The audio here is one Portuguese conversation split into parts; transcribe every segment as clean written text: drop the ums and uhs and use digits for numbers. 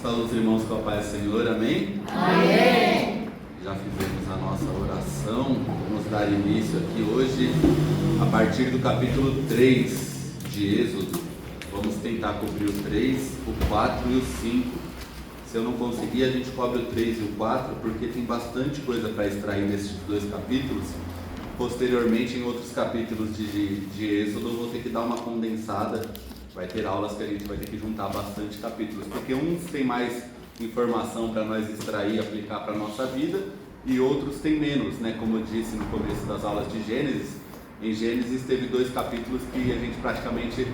Saúde os irmãos com a paz do Senhor, amém? Amém! Já fizemos a nossa oração, vamos dar início aqui hoje a partir do capítulo 3 de Êxodo. Vamos tentar cobrir o 3, o 4 e o 5. Se eu não conseguir, a gente cobre o 3 e o 4, porque tem bastante coisa para extrair nesses dois capítulos. Posteriormente, em outros capítulos de Êxodo, eu vou ter que dar uma condensada. Vai ter aulas que a gente vai ter que juntar bastante capítulos, porque uns têm mais informação para nós extrair e aplicar para a nossa vida, e outros têm menos, né? Como eu disse no começo das aulas de Gênesis, em Gênesis teve 2 capítulos que a gente praticamente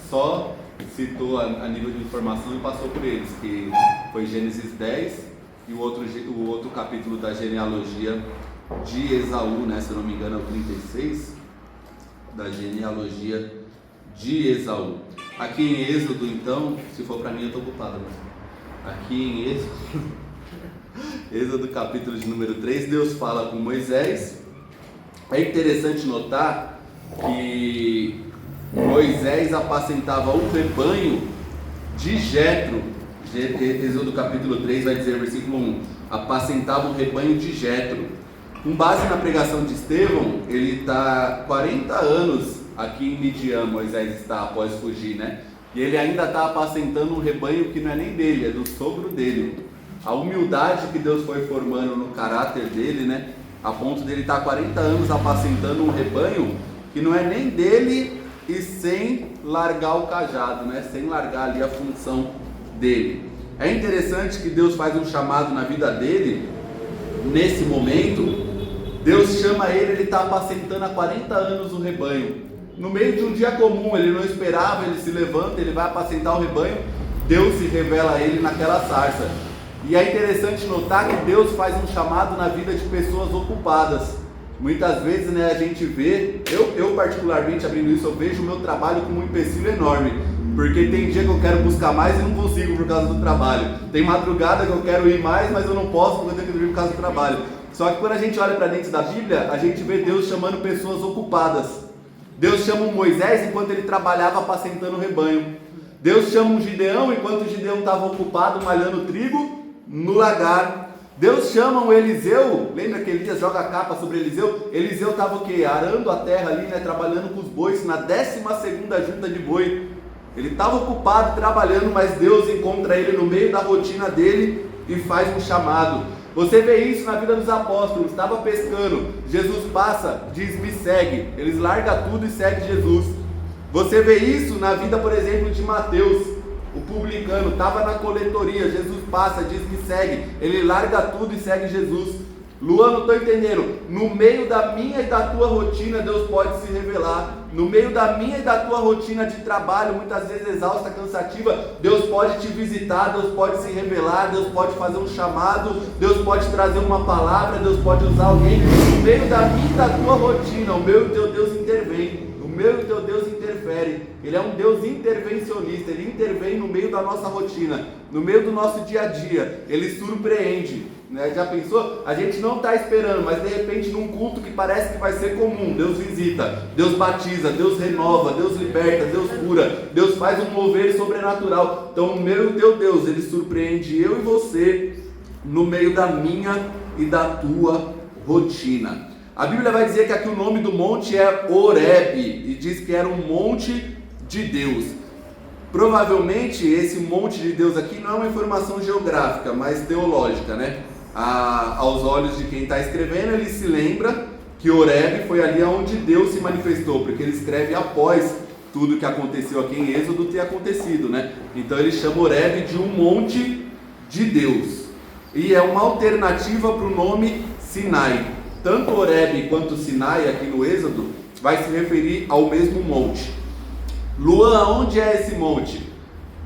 só citou a nível de informação e passou por eles, que foi Gênesis 10 e o outro capítulo da genealogia de Esaú, né? Se eu não me engano é o 36, da genealogia de Esaú. Aqui em Êxodo, então, se for para mim eu estou ocupado, mas aqui em Êxodo capítulo de número 3, Deus fala com Moisés. É interessante notar que Moisés apacentava o rebanho de Jetro. Êxodo capítulo 3 vai dizer, versículo 1, apacentava o rebanho de Jetro. Com base na pregação de Estevão, ele está 40 anos aqui em Midian, Moisés está após fugir, né? E ele ainda está apacentando um rebanho que não é nem dele, é do sogro dele. A humildade que Deus foi formando no caráter dele, né? A ponto dele estar 40 anos apacentando um rebanho que não é nem dele e sem largar o cajado, né? Sem largar ali a função dele. É interessante que Deus faz um chamado na vida dele, nesse momento. Deus chama ele está apacentando há 40 anos o rebanho. No meio de um dia comum, ele não esperava, ele se levanta, ele vai apacentar o rebanho, Deus se revela a ele naquela sarça. E é interessante notar que Deus faz um chamado na vida de pessoas ocupadas. Muitas vezes, né, a gente vê, eu particularmente abrindo isso, eu vejo o meu trabalho como um empecilho enorme. Porque tem dia que eu quero buscar mais e não consigo por causa do trabalho. Tem madrugada que eu quero ir mais, mas eu não posso porque eu tenho que dormir por causa do trabalho. Só que quando a gente olha para dentro da Bíblia, a gente vê Deus chamando pessoas ocupadas. Deus chama um Moisés enquanto ele trabalhava apacentando o rebanho. Deus chama um Gideão enquanto o Gideão estava ocupado malhando trigo no lagar. Deus chama um Eliseu, lembra que Elias joga a capa sobre Eliseu? Eliseu estava o quê? Arando a terra ali, né? Trabalhando com os bois, na 12ª junta de boi. Ele estava ocupado trabalhando, mas Deus encontra ele no meio da rotina dele e faz um chamado. Você vê isso na vida dos apóstolos, estava pescando, Jesus passa, diz me segue, eles largam tudo e seguem Jesus. Você vê isso na vida, por exemplo, de Mateus, o publicano, estava na coletoria, Jesus passa, diz me segue, ele larga tudo e segue Jesus. Luan, não estou entendendo, no meio da minha e da tua rotina Deus pode se revelar. No meio da minha e da tua rotina de trabalho, muitas vezes exausta, cansativa, Deus pode te visitar, Deus pode se revelar, Deus pode fazer um chamado, Deus pode trazer uma palavra, Deus pode usar alguém. No meio da minha e da tua rotina, o meu e o teu Deus intervém, o meu e o teu Deus interfere. Ele é um Deus intervencionista, Ele intervém no meio da nossa rotina, no meio do nosso dia a dia, Ele surpreende. Né? Já pensou? A gente não está esperando, mas de repente num culto que parece que vai ser comum, Deus visita, Deus batiza, Deus renova, Deus liberta, Deus cura, Deus faz um mover sobrenatural. Então o meu e o teu Deus, Ele surpreende eu e você no meio da minha e da tua rotina. A Bíblia vai dizer que aqui o nome do monte é Horebe e diz que era um monte de Deus. Provavelmente esse monte de Deus aqui não é uma informação geográfica, mas teológica, né? Aos olhos de quem está escrevendo, ele se lembra que Horebe foi ali onde Deus se manifestou, porque ele escreve após tudo que aconteceu aqui em Êxodo ter acontecido, né? Então ele chama Horebe de um monte de Deus, e é uma alternativa para o nome Sinai. Tanto Horebe quanto Sinai aqui no Êxodo vai se referir ao mesmo monte. Luan, onde é esse monte?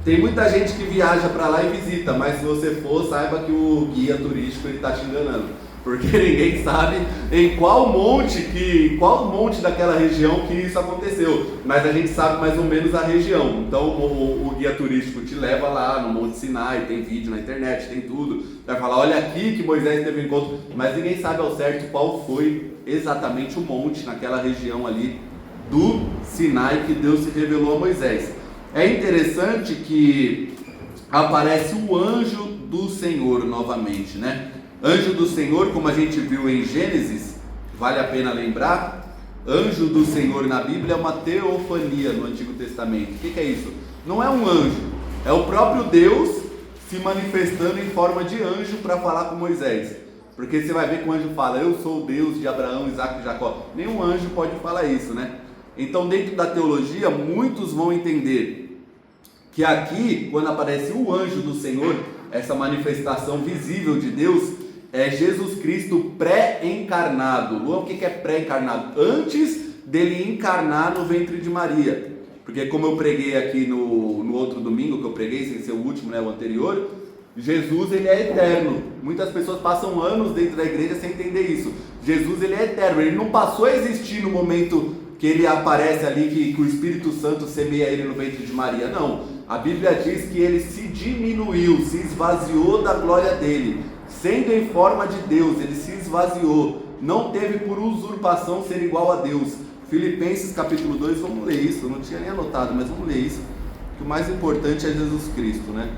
Tem muita gente que viaja para lá e visita, mas se você for, saiba que o guia turístico está te enganando, porque ninguém sabe em qual monte daquela região que isso aconteceu, mas a gente sabe mais ou menos a região. Então o guia turístico te leva lá no Monte Sinai, tem vídeo na internet, tem tudo, vai falar, olha aqui que Moisés teve um encontro, mas ninguém sabe ao certo qual foi exatamente o monte naquela região ali do Sinai que Deus se revelou a Moisés. É interessante que aparece o anjo do Senhor novamente, né? Anjo do Senhor, como a gente viu em Gênesis, vale a pena lembrar, anjo do Senhor na Bíblia é uma teofania no Antigo Testamento. O que é isso? Não é um anjo, é o próprio Deus se manifestando em forma de anjo para falar com Moisés. Porque você vai ver que o anjo fala, eu sou o Deus de Abraão, Isaac e Jacó. Nenhum anjo pode falar isso, né? Então, dentro da teologia, muitos vão entender que aqui, quando aparece o anjo do Senhor, essa manifestação visível de Deus, é Jesus Cristo pré-encarnado. Luan, o que é pré-encarnado? Antes dele encarnar no ventre de Maria. Porque como eu preguei aqui no outro domingo, que eu preguei, sem ser o último, né, o anterior, Jesus, ele é eterno. Muitas pessoas passam anos dentro da igreja sem entender isso. Jesus, ele é eterno, ele não passou a existir no momento que ele aparece ali, que o Espírito Santo semeia ele no ventre de Maria. Não, a Bíblia diz que ele se diminuiu, se esvaziou da glória dele. Sendo em forma de Deus, ele se esvaziou. Não teve por usurpação ser igual a Deus. Filipenses capítulo 2, vamos ler isso. Eu não tinha nem anotado, mas vamos ler isso. Que o mais importante é Jesus Cristo, né?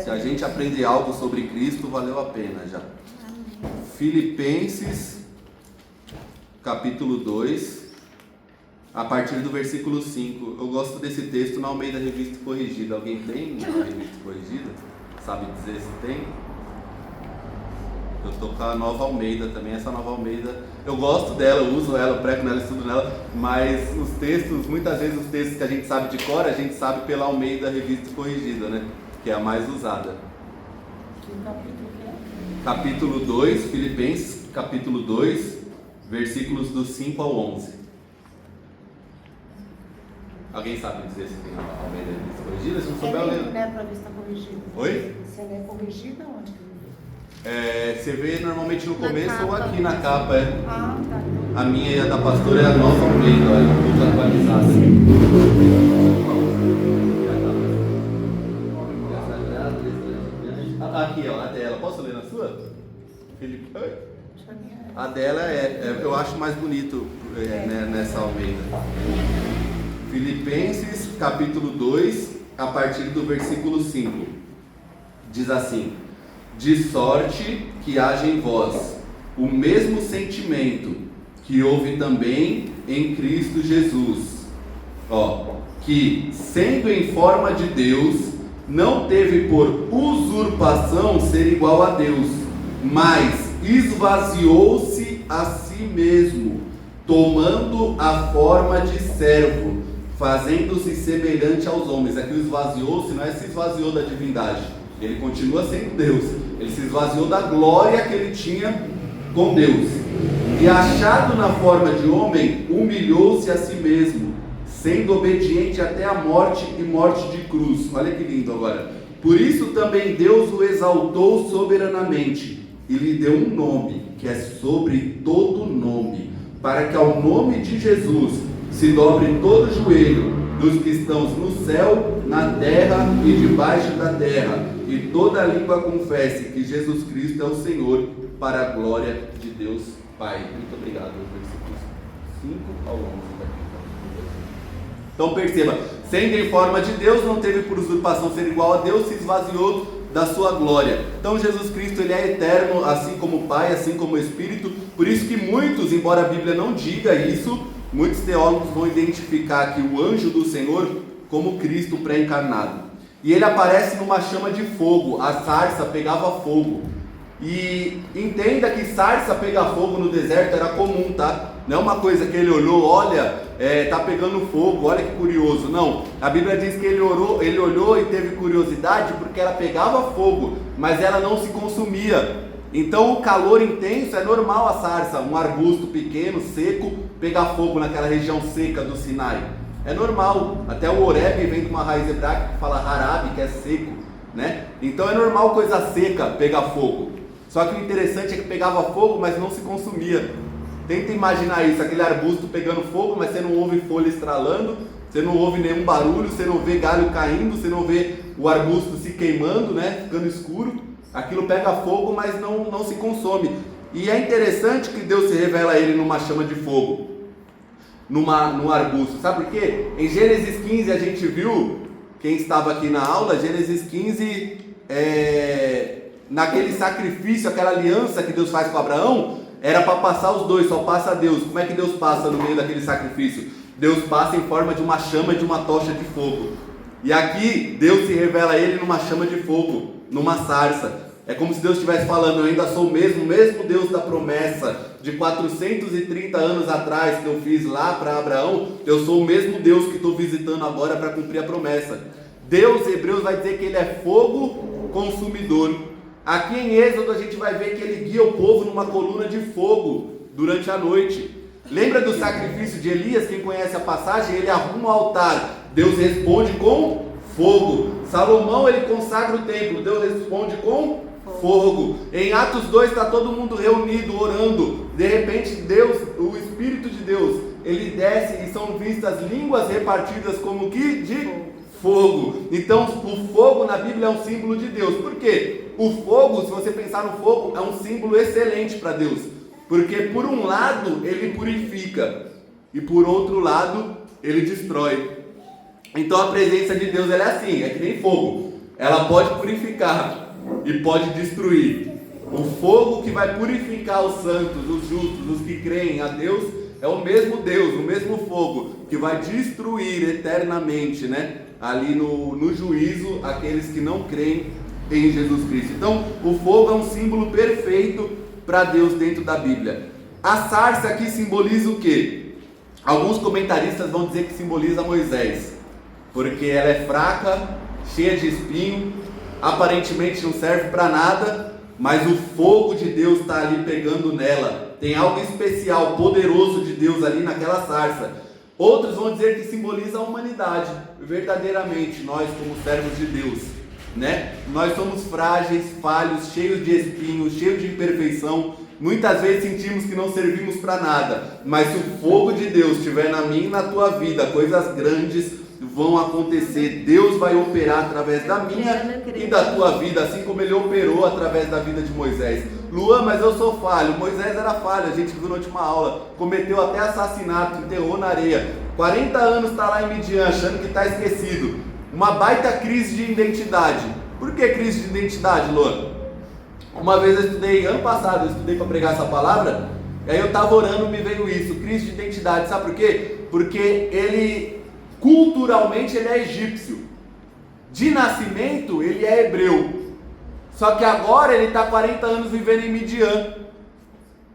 Se a gente aprender algo sobre Cristo, valeu a pena já. Filipenses capítulo 2, a partir do versículo 5. Eu gosto desse texto na Almeida Revista Corrigida. Alguém tem a Revista Corrigida? Sabe dizer se tem? Eu estou com a Nova Almeida também. Essa Nova Almeida, eu gosto dela, eu uso ela, eu prego nela, estudo nela, mas os textos, muitas vezes os textos que a gente sabe de cor, a gente sabe pela Almeida Revista Corrigida, né? Que é a mais usada. Que capítulo que é? Capítulo 2, Filipenses, capítulo 2, versículos do 5 ao 11. Alguém sabe dizer se tem a Almeida Revista Corrigida? Se não souber, eu leio. Né, para ver se está corrigida. Oi? Se ela é corrigida, onde? Você vê normalmente no começo capa. ou aqui na capa. Ah, tá. A minha e a da pastora é a Nova Almeida, olha, tudo atualizada. Aqui, ó, a dela. Posso ler na sua? Felipe? Oi? A dela eu acho mais bonito né, nessa Almeida. Filipenses capítulo 2, a partir do versículo 5. Diz assim: de sorte que haja em vós o mesmo sentimento que houve também em Cristo Jesus, que, sendo em forma de Deus, não teve por usurpação ser igual a Deus, mas esvaziou-se a si mesmo, tomando a forma de servo, fazendo-se semelhante aos homens. Aqui o esvaziou-se não é se esvaziou da divindade, ele continua sendo Deus, ele se esvaziou da glória que ele tinha com Deus, e achado na forma de homem, humilhou-se a si mesmo, sendo obediente até a morte e morte de cruz. Olha que lindo agora. Por isso também Deus o exaltou soberanamente e lhe deu um nome que é sobre todo nome, para que ao nome de Jesus se dobre todo joelho dos que estão no céu, na terra e debaixo da terra, e toda língua confesse que Jesus Cristo é o Senhor, para a glória de Deus Pai. Muito obrigado. Versículos 5 ao 11 daqui. Então perceba, sendo em forma de Deus, não teve por usurpação ser igual a Deus, se esvaziou da sua glória. Então Jesus Cristo, ele é eterno, assim como o Pai, assim como o Espírito. Por isso que muitos, embora a Bíblia não diga isso, muitos teólogos vão identificar aqui o anjo do Senhor como Cristo pré-encarnado. E ele aparece numa chama de fogo, a sarça pegava fogo. E entenda que sarça pegar fogo no deserto era comum, tá? Não é uma coisa que ele olhou, olha, tá pegando fogo, olha que curioso. Não, a Bíblia diz que ele olhou e teve curiosidade porque ela pegava fogo, mas ela não se consumia. Então o calor intenso é normal a sarça, um arbusto pequeno, seco, pegar fogo naquela região seca do Sinai. É normal, até o Horebe vem de uma raiz hebraica que fala harabe, que é seco, né? Então é normal coisa seca pegar fogo. Só que o interessante é que pegava fogo, mas não se consumia. Tenta imaginar isso, aquele arbusto pegando fogo, mas você não ouve folha estralando, você não ouve nenhum barulho, você não vê galho caindo, você não vê o arbusto se queimando, né? Ficando escuro. Aquilo pega fogo, mas não se consome. E é interessante que Deus se revela a ele numa chama de fogo, num arbusto. Sabe por quê? Em Gênesis 15 a gente viu, quem estava aqui na aula, Gênesis 15, naquele sacrifício, aquela aliança que Deus faz com Abraão, era para passar os dois, só passa Deus. Como é que Deus passa no meio daquele sacrifício? Deus passa em forma de uma chama, de uma tocha de fogo. E aqui Deus se revela a ele numa chama de fogo, numa sarça. É como se Deus estivesse falando: eu ainda sou o mesmo Deus da promessa de 430 anos atrás que eu fiz lá para Abraão. Eu sou o mesmo Deus que estou visitando agora para cumprir a promessa. Deus, Hebreus vai dizer que ele é fogo consumidor. Aqui em Êxodo a gente vai ver que ele guia o povo numa coluna de fogo durante a noite. Lembra do sacrifício de Elias? Quem conhece a passagem, ele arruma o altar, Deus responde com fogo. Salomão, ele consagra o templo, Deus responde com fogo. Em Atos 2 está todo mundo reunido, orando. De repente Deus, o Espírito de Deus, ele desce e são vistas línguas repartidas como que de fogo. Então o fogo na Bíblia é um símbolo de Deus. Por quê? O fogo, se você pensar no fogo, é um símbolo excelente para Deus. Porque por um lado ele purifica e por outro lado ele destrói. Então a presença de Deus ela é assim, é que nem fogo. Ela pode purificar e pode destruir. O fogo que vai purificar os santos, os justos, os que creem a Deus, é o mesmo Deus, o mesmo fogo que vai destruir eternamente, né? Ali no juízo, aqueles que não creem em Jesus Cristo. Então, o fogo é um símbolo perfeito para Deus dentro da Bíblia. A sarça aqui simboliza o quê? Alguns comentaristas vão dizer que simboliza Moisés, porque ela é fraca, cheia de espinho, aparentemente não serve para nada, mas o fogo de Deus está ali pegando nela. Tem algo especial, poderoso de Deus ali naquela sarça. Outros vão dizer que simboliza a humanidade, verdadeiramente, nós como servos de Deus, né? Nós somos frágeis, falhos, cheios de espinhos, cheios de imperfeição. Muitas vezes sentimos que não servimos para nada, mas se o fogo de Deus estiver na minha e na tua vida, coisas grandes vão acontecer. Deus vai operar através da minha e da tua vida, assim como ele operou através da vida de Moisés. Luan, mas eu sou falho. Moisés era falho, a gente viu na última aula, cometeu até assassinato, enterrou na areia, 40 anos está lá em Midian, achando que está esquecido. Uma baita crise de identidade. Por que crise de identidade, Luan? Uma vez eu estudei, ano passado eu estudei para pregar essa palavra, e aí eu estava orando, me veio isso, crise de identidade. Sabe por quê? Porque ele, culturalmente, ele é egípcio, de nascimento ele é hebreu, só que agora ele está 40 anos vivendo em Midian.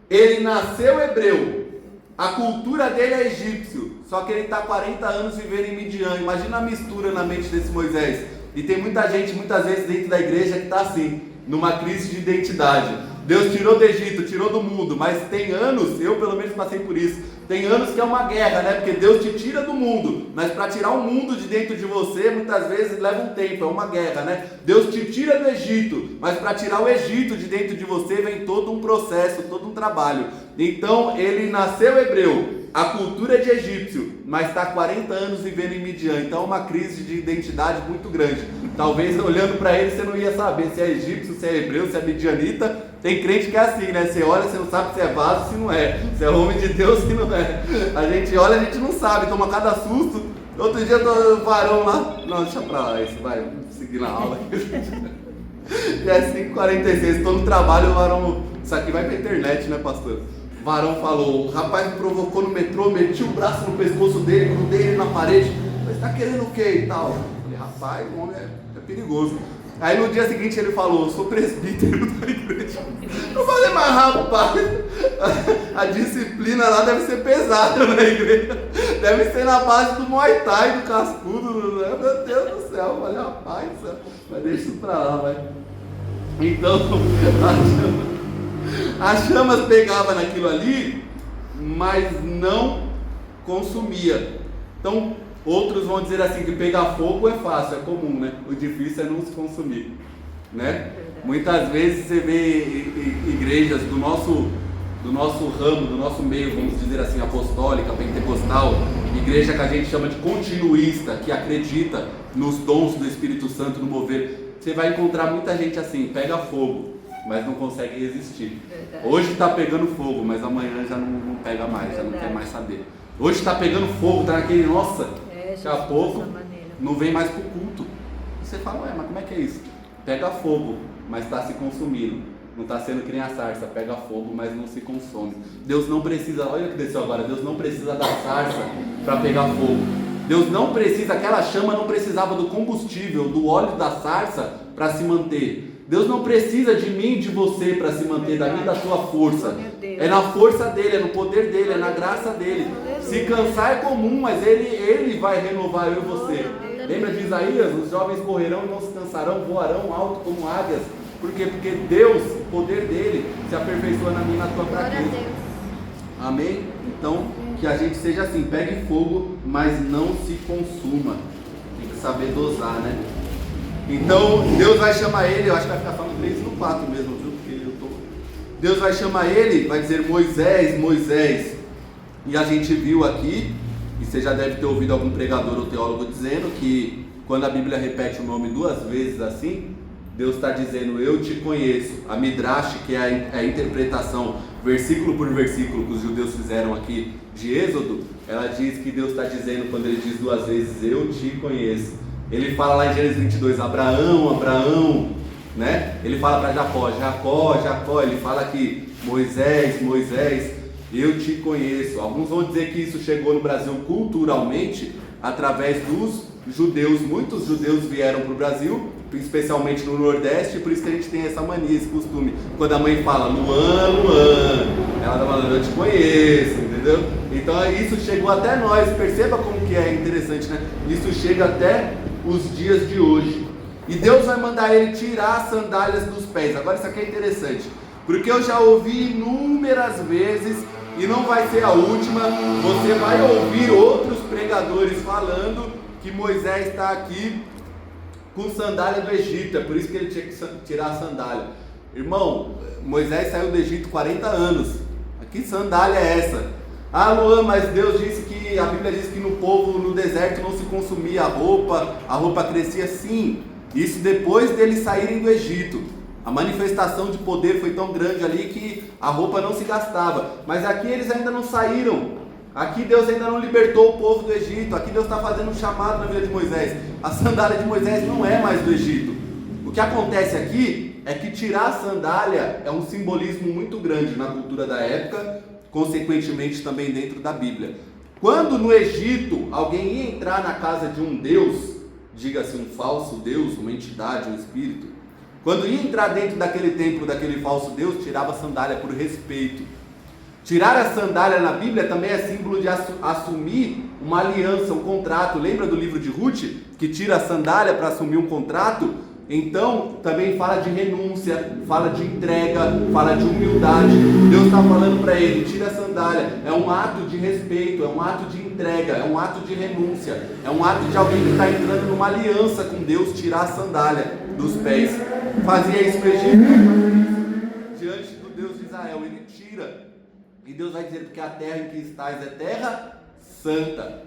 Ele nasceu hebreu, a cultura dele é egípcio, só que ele está 40 anos vivendo em Midian. Imagina a mistura na mente desse Moisés. E tem muita gente, muitas vezes dentro da igreja, que está assim, numa crise de identidade. Deus tirou do Egito, tirou do mundo, mas tem anos, eu pelo menos passei por isso, tem anos que é uma guerra, né? Porque Deus te tira do mundo, mas para tirar o mundo de dentro de você, muitas vezes leva um tempo, é uma guerra, né? Deus te tira do Egito, mas para tirar o Egito de dentro de você vem todo um processo, todo um trabalho. Então ele nasceu hebreu, a cultura é de egípcio, mas está 40 anos vivendo em Midian. Então é uma crise de identidade muito grande. Talvez olhando para ele você não ia saber se é egípcio, se é hebreu, se é midianita. Tem crente que é assim, né? Você olha, você não sabe se é vaso, se não é, se é homem de Deus, se não é. A gente olha, a gente não sabe, toma cada susto. Outro dia o varão lá, não, deixa pra lá isso, vai, vamos seguir na aula. E é 5h46, estou no trabalho, o varão, isso aqui vai pra internet, né, pastor? O varão falou, o rapaz me provocou no metrô, meti o braço no pescoço dele, grudei ele na parede, mas tá querendo o quê e tal? Eu falei, rapaz, o homem é perigoso. Aí no dia seguinte ele falou, eu sou presbítero da igreja. Eu falei, mas rapaz, a disciplina lá deve ser pesada na igreja. Deve ser na base do Muay Thai, do cascudo. Meu Deus do céu. Eu falei, rapaz, mas deixa isso pra lá, vai. Então, As chamas pegavam naquilo ali, mas não consumia. Então, outros vão dizer assim, que pegar fogo é fácil, é comum, né? O difícil é não se consumir, né? Muitas vezes você vê igrejas do nosso ramo, do nosso meio, vamos dizer assim, apostólica, pentecostal, igreja que a gente chama de continuista, que acredita nos dons do Espírito Santo, no mover. Você vai encontrar muita gente assim, pega fogo, mas não consegue resistir. Verdade. Hoje está pegando fogo, mas amanhã já não pega mais, já não quer mais saber. Hoje está pegando fogo, está naquele, nossa, daqui a pouco não vem mais para o culto. E você fala, ué, mas como é que é isso? Pega fogo, mas está se consumindo. Não está sendo que nem a sarça, pega fogo, mas não se consome. Deus não precisa, olha o que desceu agora, Deus não precisa da sarça para pegar fogo. Deus não precisa, aquela chama não precisava do combustível, do óleo da sarça para se manter. Deus não precisa de mim e de você para se manter, da minha e da sua força. É na força dele, é no poder dele, é na graça dele. Se cansar é comum, mas ele vai renovar eu e você. Lembra de Isaías? Os jovens correrão e não se cansarão, voarão alto como águias. Por quê? Porque Deus, o poder dele, se aperfeiçoa na minha e na tua fraqueza. Amém? Então, que a gente seja assim, pegue fogo, mas não se consuma. Tem que saber dosar, né? Então, Deus vai chamar ele, eu acho que vai ficar falando 3 no 4 mesmo, viu? Porque Deus vai chamar ele, vai dizer, Moisés, Moisés. E a gente viu aqui, e você já deve ter ouvido algum pregador ou teólogo dizendo que quando a Bíblia repete o nome 2 vezes assim, Deus está dizendo, eu te conheço. A Midrash, que é a interpretação versículo por versículo que os judeus fizeram aqui de Êxodo, ela diz que Deus está dizendo, quando ele diz 2 vezes, eu te conheço. Ele fala lá em Gênesis 22, Abraão, Abraão, né? Ele fala para Jacó, Jacó, Jacó. Ele fala aqui, Moisés, Moisés, eu te conheço. Alguns vão dizer que isso chegou no Brasil culturalmente através dos judeus. Muitos judeus vieram para o Brasil, especialmente no Nordeste, por isso que a gente tem essa mania, esse costume. Quando a mãe fala, Luan, Luan, ela está falando, eu te conheço, entendeu? Então isso chegou até nós, perceba como que é interessante, né? Isso chega até os dias de hoje. E Deus vai mandar ele tirar as sandálias dos pés. Agora isso aqui é interessante, porque eu já ouvi inúmeras vezes, e não vai ser a última, você vai ouvir outros pregadores falando que Moisés está aqui com sandália do Egito, é por isso que ele tinha que tirar a sandália. Irmão, Moisés saiu do Egito 40 anos, que sandália é essa? Ah, Luan, mas Deus disse que, a Bíblia diz que no povo, no deserto não se consumia a roupa crescia. Sim, isso depois deles saírem do Egito. A manifestação de poder foi tão grande ali que a roupa não se gastava, mas aqui eles ainda não saíram. Aqui Deus ainda não libertou o povo do Egito. Aqui Deus está fazendo um chamado na vida de Moisés. A sandália de Moisés não é mais do Egito. O que acontece aqui é que tirar a sandália é um simbolismo muito grande na cultura da época, consequentemente também dentro da Bíblia. Quando no Egito alguém ia entrar na casa de um Deus, diga-se um falso Deus, uma entidade, um espírito, quando ia entrar dentro daquele templo, daquele falso Deus, tirava a sandália por respeito. Tirar a sandália na Bíblia também é símbolo de assumir uma aliança, um contrato. Lembra do livro de Ruth, que tira a sandália para assumir um contrato? Então, também fala de renúncia, fala de entrega, fala de humildade. Deus está falando para ele, tira a sandália. É um ato de respeito, é um ato de entrega, é um ato de renúncia. É um ato de alguém que está entrando numa aliança com Deus, tirar a sandália dos pés. Fazia isso no Egito, diante do Deus de Israel, ele tira. E Deus vai dizer, porque a terra em que estás é terra santa.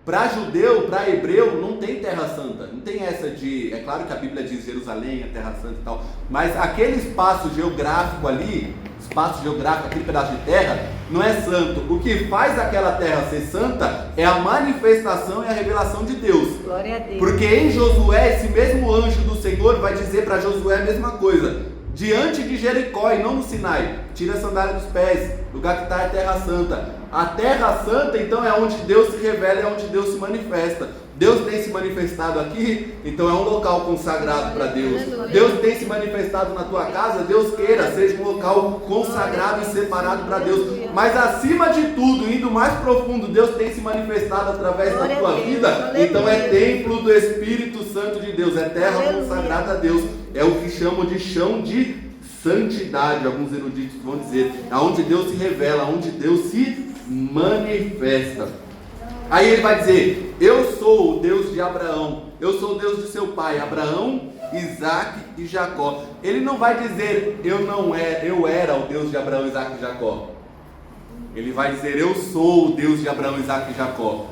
Para judeu, para hebreu, não tem terra santa. Não tem essa de... É claro que a Bíblia diz Jerusalém, a terra santa e tal. Mas aquele espaço geográfico ali, aquele pedaço de terra, não é santo. O que faz aquela terra ser santa é a manifestação e a revelação de Deus. Glória a Deus. Porque em Josué, esse mesmo anjo do Senhor vai dizer para Josué a mesma coisa. Diante de Jericó e não no Sinai, tira a sandália dos pés, lugar que está é terra santa. A terra santa então é onde Deus se revela, é onde Deus se manifesta. Deus tem se manifestado aqui, então é um local consagrado para Deus. Deus tem se manifestado na tua casa, Deus queira, seja um local consagrado e separado para Deus. Mas acima de tudo, indo mais profundo, Deus tem se manifestado através da tua vida, então é templo do Espírito Santo de Deus, é terra consagrada a Deus, é o que chamam de chão de santidade, alguns eruditos vão dizer, aonde Deus se revela, aonde Deus se manifesta. Aí ele vai dizer: eu sou o Deus de Abraão, eu sou o Deus de seu pai, Abraão, Isaac e Jacó. Ele não vai dizer eu era o Deus de Abraão, Isaac e Jacó. Ele vai dizer: eu sou o Deus de Abraão, Isaac e Jacó.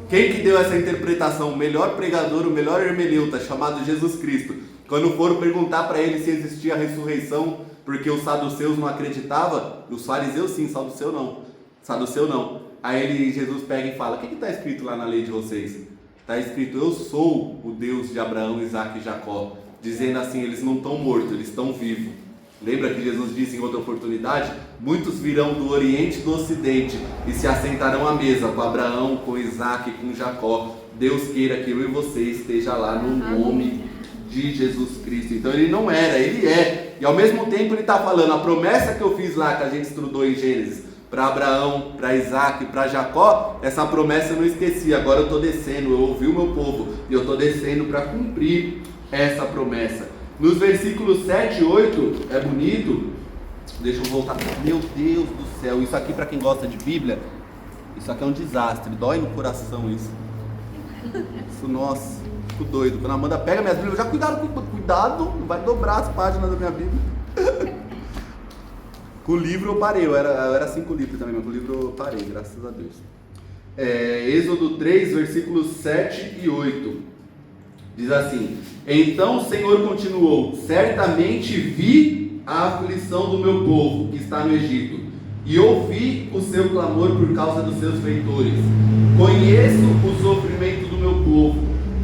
Quem que deu essa interpretação? O melhor pregador, o melhor hermeneuta, chamado Jesus Cristo. Quando foram perguntar para ele se existia a ressurreição, porque os saduceus não acreditavam, os fariseus sim, saduceu não. Aí Jesus pega e fala: o que está escrito lá na lei de vocês? Está escrito: eu sou o Deus de Abraão, Isaac e Jacó. Dizendo assim, eles não estão mortos, eles estão vivos. Lembra que Jesus disse em outra oportunidade: muitos virão do Oriente e do Ocidente e se assentarão à mesa com Abraão, com Isaac e com Jacó. Deus queira que eu e você esteja lá no nome de Jesus Cristo. Então ele não era, ele é. E ao mesmo tempo ele está falando: a promessa que eu fiz lá, que a gente estudou em Gênesis, para Abraão, para Isaac, para Jacó, essa promessa eu não esqueci. Agora eu estou descendo, eu ouvi o meu povo e eu estou descendo para cumprir essa promessa. Nos versículos 7 e 8, é bonito. Deixa eu voltar. Meu Deus do céu, isso aqui, para quem gosta de Bíblia, isso aqui é um desastre, dói no coração isso. Isso, nossa, fico doido. Quando a Amanda pega minhas Bíblias, já cuidado, não vai dobrar as páginas da minha Bíblia. Com o livro eu parei, eu era assim com o livro também, mas com o livro eu parei, graças a Deus. Êxodo 3, versículos 7 e 8, diz assim: então o Senhor continuou: certamente vi a aflição do meu povo que está no Egito, e ouvi o seu clamor por causa dos seus feitores. Conheço o sofrimento do meu povo,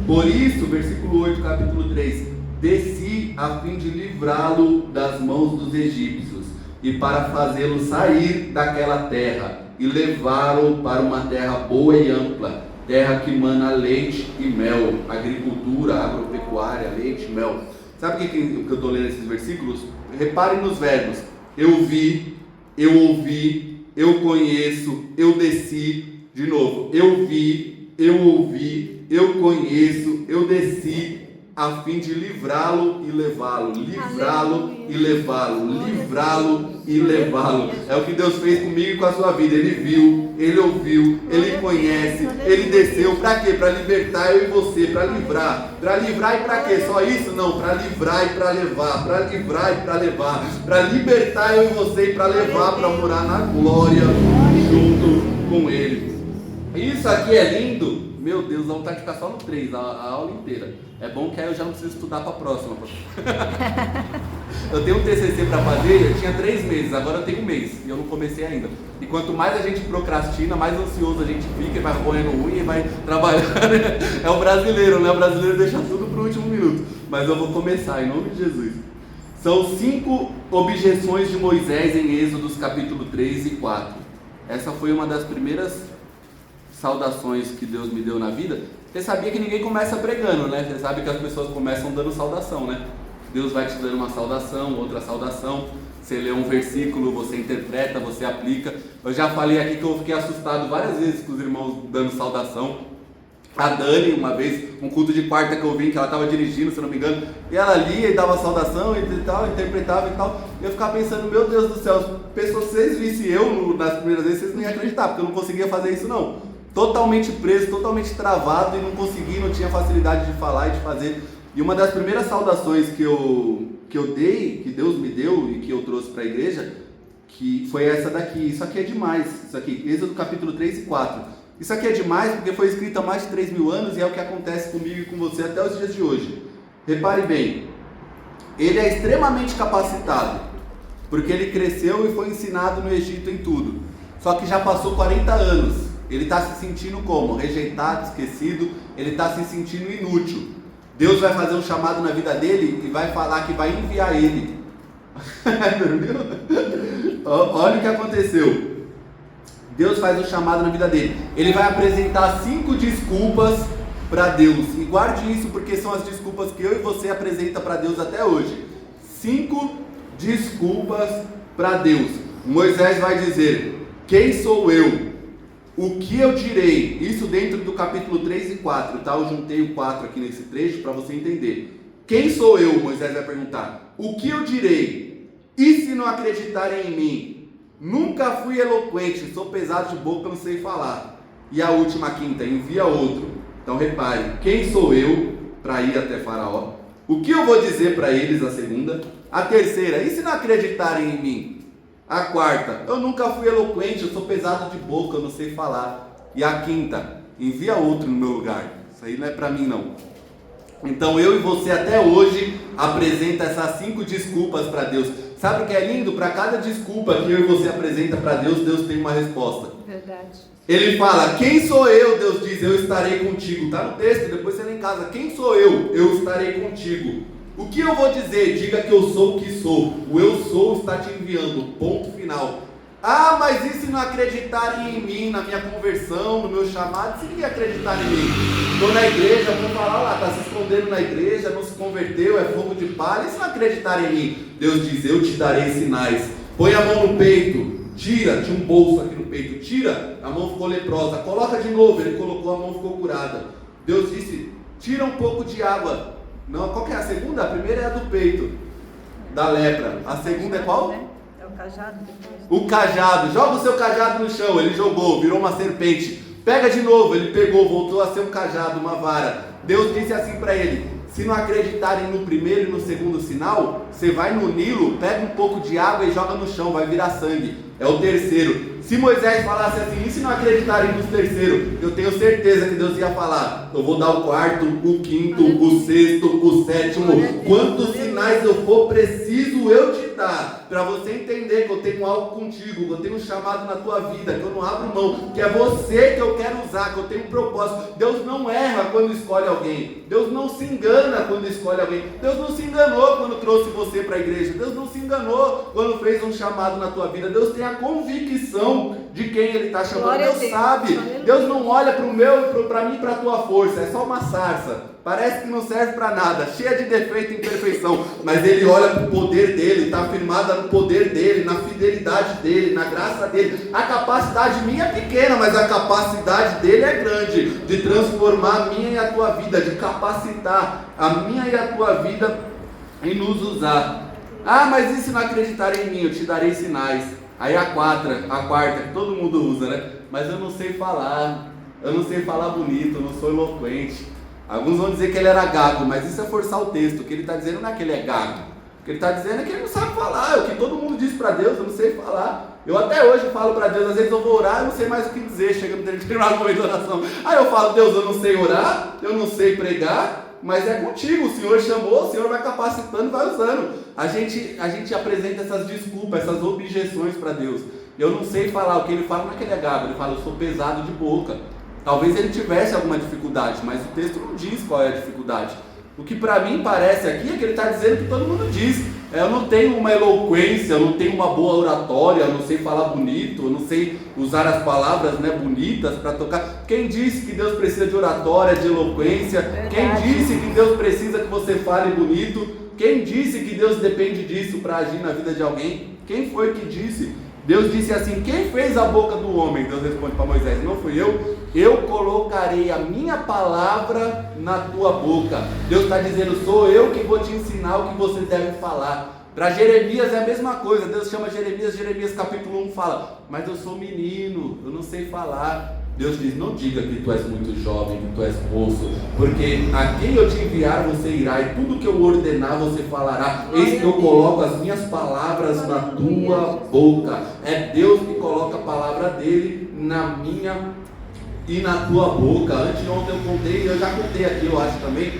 por isso, versículo 8, capítulo 3, desci a fim de livrá-lo das mãos dos egípcios, e para fazê-lo sair daquela terra, e levá-lo para uma terra boa e ampla, terra que mana leite e mel, agricultura, agropecuária, leite e mel. Sabe o que eu estou lendo esses versículos? Reparem nos verbos: eu vi, eu ouvi, eu conheço, eu desci. De novo: eu vi, eu ouvi, eu conheço, eu desci, a fim de livrá-lo e levá-lo, livrá-lo e levá-lo, livrá-lo e levá-lo. É o que Deus fez comigo e com a sua vida. Ele viu, ele ouviu, ele conhece, ele desceu. Para quê? Para libertar eu e você, para livrar. Para livrar e para quê? Só isso? Não, para livrar e para levar, para livrar e para levar, para libertar eu e você e para levar para morar na glória junto com ele. Isso aqui é lindo. Meu Deus, dá vontade de ficar só no 3, a aula inteira. É bom que aí eu já não preciso estudar para a próxima. Eu tenho um TCC para fazer, eu tinha 3 meses, agora eu tenho 1 mês e eu não comecei ainda. E quanto mais a gente procrastina, mais ansioso a gente fica, e vai roendo unha e vai trabalhando. É o brasileiro, né? O brasileiro deixa tudo para o último minuto. Mas eu vou começar, em nome de Jesus. São 5 objeções de Moisés em Êxodos capítulo 3 e 4. Essa foi uma das primeiras saudações que Deus me deu na vida. Você sabia que ninguém começa pregando, né? Você sabe que as pessoas começam dando saudação, né? Deus vai te dando uma saudação, outra saudação. Você lê um versículo, você interpreta, você aplica. Eu já falei aqui que eu fiquei assustado várias vezes com os irmãos dando saudação. A Dani, uma vez, um culto de quarta que eu vim, que ela estava dirigindo, se eu não me engano, e ela lia e dava saudação e tal, interpretava e tal. E eu ficava pensando: meu Deus do céu, pessoas, se vocês vissem eu nas primeiras vezes, vocês não iam acreditar, porque eu não conseguia fazer isso não. Totalmente preso, totalmente travado, e não conseguia, não tinha facilidade de falar e de fazer. E uma das primeiras saudações que eu dei, que Deus me deu e que eu trouxe para a igreja, que foi essa daqui. Isso aqui é demais, isso aqui, Êxodo capítulo 3 e 4. Isso aqui é demais porque foi escrito há mais de 3.000 anos e é o que acontece comigo e com você até os dias de hoje. Repare bem, ele é extremamente capacitado, porque ele cresceu e foi ensinado no Egito em tudo. Só que já passou 40 anos. Ele está se sentindo como? Rejeitado, esquecido, ele está se sentindo inútil. Deus vai fazer um chamado na vida dele e vai falar que vai enviar ele. Olha o que aconteceu. Deus faz um chamado na vida dele. Ele vai apresentar 5 desculpas para Deus. E guarde isso, porque são as desculpas que eu e você apresenta para Deus até hoje. 5 desculpas para Deus. Moisés vai dizer: quem sou eu? O que eu direi? Isso dentro do capítulo 3 e 4, tá? Eu juntei o 4 aqui nesse trecho para você entender. Quem sou eu? Moisés vai perguntar. O que eu direi? E se não acreditarem em mim? Nunca fui eloquente, sou pesado de boca, não sei falar. E a última, quinta, envia outro. Então repare, quem sou eu para ir até Faraó? O que eu vou dizer para eles? A segunda. A terceira, e se não acreditarem em mim? A quarta, eu nunca fui eloquente, eu sou pesado de boca, eu não sei falar. E a quinta, envia outro no meu lugar. Isso aí não é para mim não. Então eu e você até hoje apresenta essas 5 desculpas para Deus. Sabe o que é lindo? Para cada desculpa que eu e você apresenta para Deus, Deus tem uma resposta. Verdade. Ele fala, quem sou eu? Deus diz, eu estarei contigo. Está no texto, depois você lê em casa. Quem sou eu? Eu estarei contigo. O que eu vou dizer? Diga que eu sou o que sou. O eu sou está te enviando. Ponto final. Ah, mas e se não acreditarem em mim, na minha conversão, no meu chamado? Se ninguém acreditar em mim, estou na igreja, vou falar lá, está se escondendo na igreja, não se converteu, é fogo de palha. E se não acreditarem em mim? Deus diz, eu te darei sinais. Põe a mão no peito, tira, tinha um bolso aqui no peito, tira, a mão ficou leprosa, coloca de novo, ele colocou, a mão ficou curada. Deus disse, tira um pouco de água. Não, qual que é a segunda? A primeira é a do peito, da lepra. A segunda é qual? É o cajado depois. O cajado, joga o seu cajado no chão. Ele jogou, virou uma serpente. Pega de novo, ele pegou, voltou a ser um cajado, uma vara. Deus disse assim para ele, se não acreditarem no primeiro e no segundo sinal, você vai no Nilo, pega um pouco de água e joga no chão, vai virar sangue. É o terceiro. Se Moisés falasse assim, e se não acreditarem nos terceiros, eu tenho certeza que Deus ia falar, eu vou dar o quarto, o quinto, o sexto, o sétimo, quantos sinais eu for preciso eu te dar, para você entender que eu tenho algo contigo, que eu tenho um chamado na tua vida, que eu não abro mão, que é você que eu quero usar, que eu tenho um propósito. Deus não erra quando escolhe alguém, Deus não se engana quando escolhe alguém, Deus não se enganou quando trouxe você para a igreja, Deus não se enganou quando fez um chamado na tua vida. Deus tem a convicção de quem Ele está chamando. Deus sabe. Deus não olha para o meu, para mim, para a tua força. É só uma sarça. Parece que não serve para nada, cheia de defeito e imperfeição. Mas Ele olha para o poder dEle, está firmada no poder dEle, na fidelidade dEle, na graça dEle. A capacidade minha é pequena, mas a capacidade dEle é grande, de transformar a minha e a tua vida, de capacitar a minha e a tua vida e nos usar. Ah, mas e se não acreditarem em mim? Eu te darei sinais. Aí a quarta, que todo mundo usa, né? Mas eu não sei falar bonito, eu não sou eloquente. Alguns vão dizer que ele era gago, mas isso é forçar o texto. O que ele está dizendo não é que ele é gago. O que ele está dizendo é que ele não sabe falar. É o que todo mundo diz para Deus, eu não sei falar. Eu até hoje falo para Deus, às vezes eu vou orar, eu não sei mais o que dizer. Chega no determinado momento da oração. Aí eu falo, Deus, eu não sei orar, eu não sei pregar, mas é contigo, o Senhor chamou, o Senhor vai capacitando e vai usando. A gente apresenta essas desculpas, essas objeções para Deus. Eu não sei falar, o que ele fala não é que ele é gago, ele fala, eu sou pesado de boca. Talvez ele tivesse alguma dificuldade, mas o texto não diz qual é a dificuldade. O que para mim parece aqui é que ele está dizendo que todo mundo diz. Eu não tenho uma eloquência, eu não tenho uma boa oratória, eu não sei falar bonito, eu não sei usar as palavras, né, bonitas para tocar. Quem disse que Deus precisa de oratória, de eloquência? Verdade. Quem disse que Deus precisa que você fale bonito? Quem disse que Deus depende disso para agir na vida de alguém? Quem foi que disse? Deus disse assim, quem fez a boca do homem? Deus responde para Moisés, não fui eu colocarei a minha palavra na tua boca. Deus está dizendo, sou eu que vou te ensinar o que você deve falar. Para Jeremias é a mesma coisa, Deus chama Jeremias capítulo 1 fala, mas eu sou menino, eu não sei falar. Deus diz, não diga que tu és muito jovem, que tu és moço, porque a quem eu te enviar você irá, e tudo que eu ordenar você falará. Eis que eu coloco as minhas palavras na tua boca. É Deus que coloca a palavra dele na minha e na tua boca. Anteontem eu já contei aqui, eu acho também,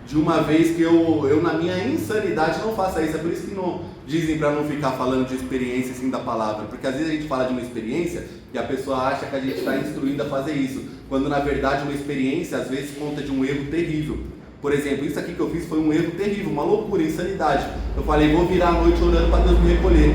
de uma vez que eu na minha insanidade, não faça isso, é por isso que não dizem para não ficar falando de experiência assim da palavra, porque às vezes a gente fala de uma experiência e a pessoa acha que a gente está instruindo a fazer isso, quando na verdade uma experiência às vezes conta de um erro terrível. Por exemplo, isso aqui que eu fiz foi um erro terrível, uma loucura, insanidade. Eu falei, vou virar a noite orando para Deus me recolher.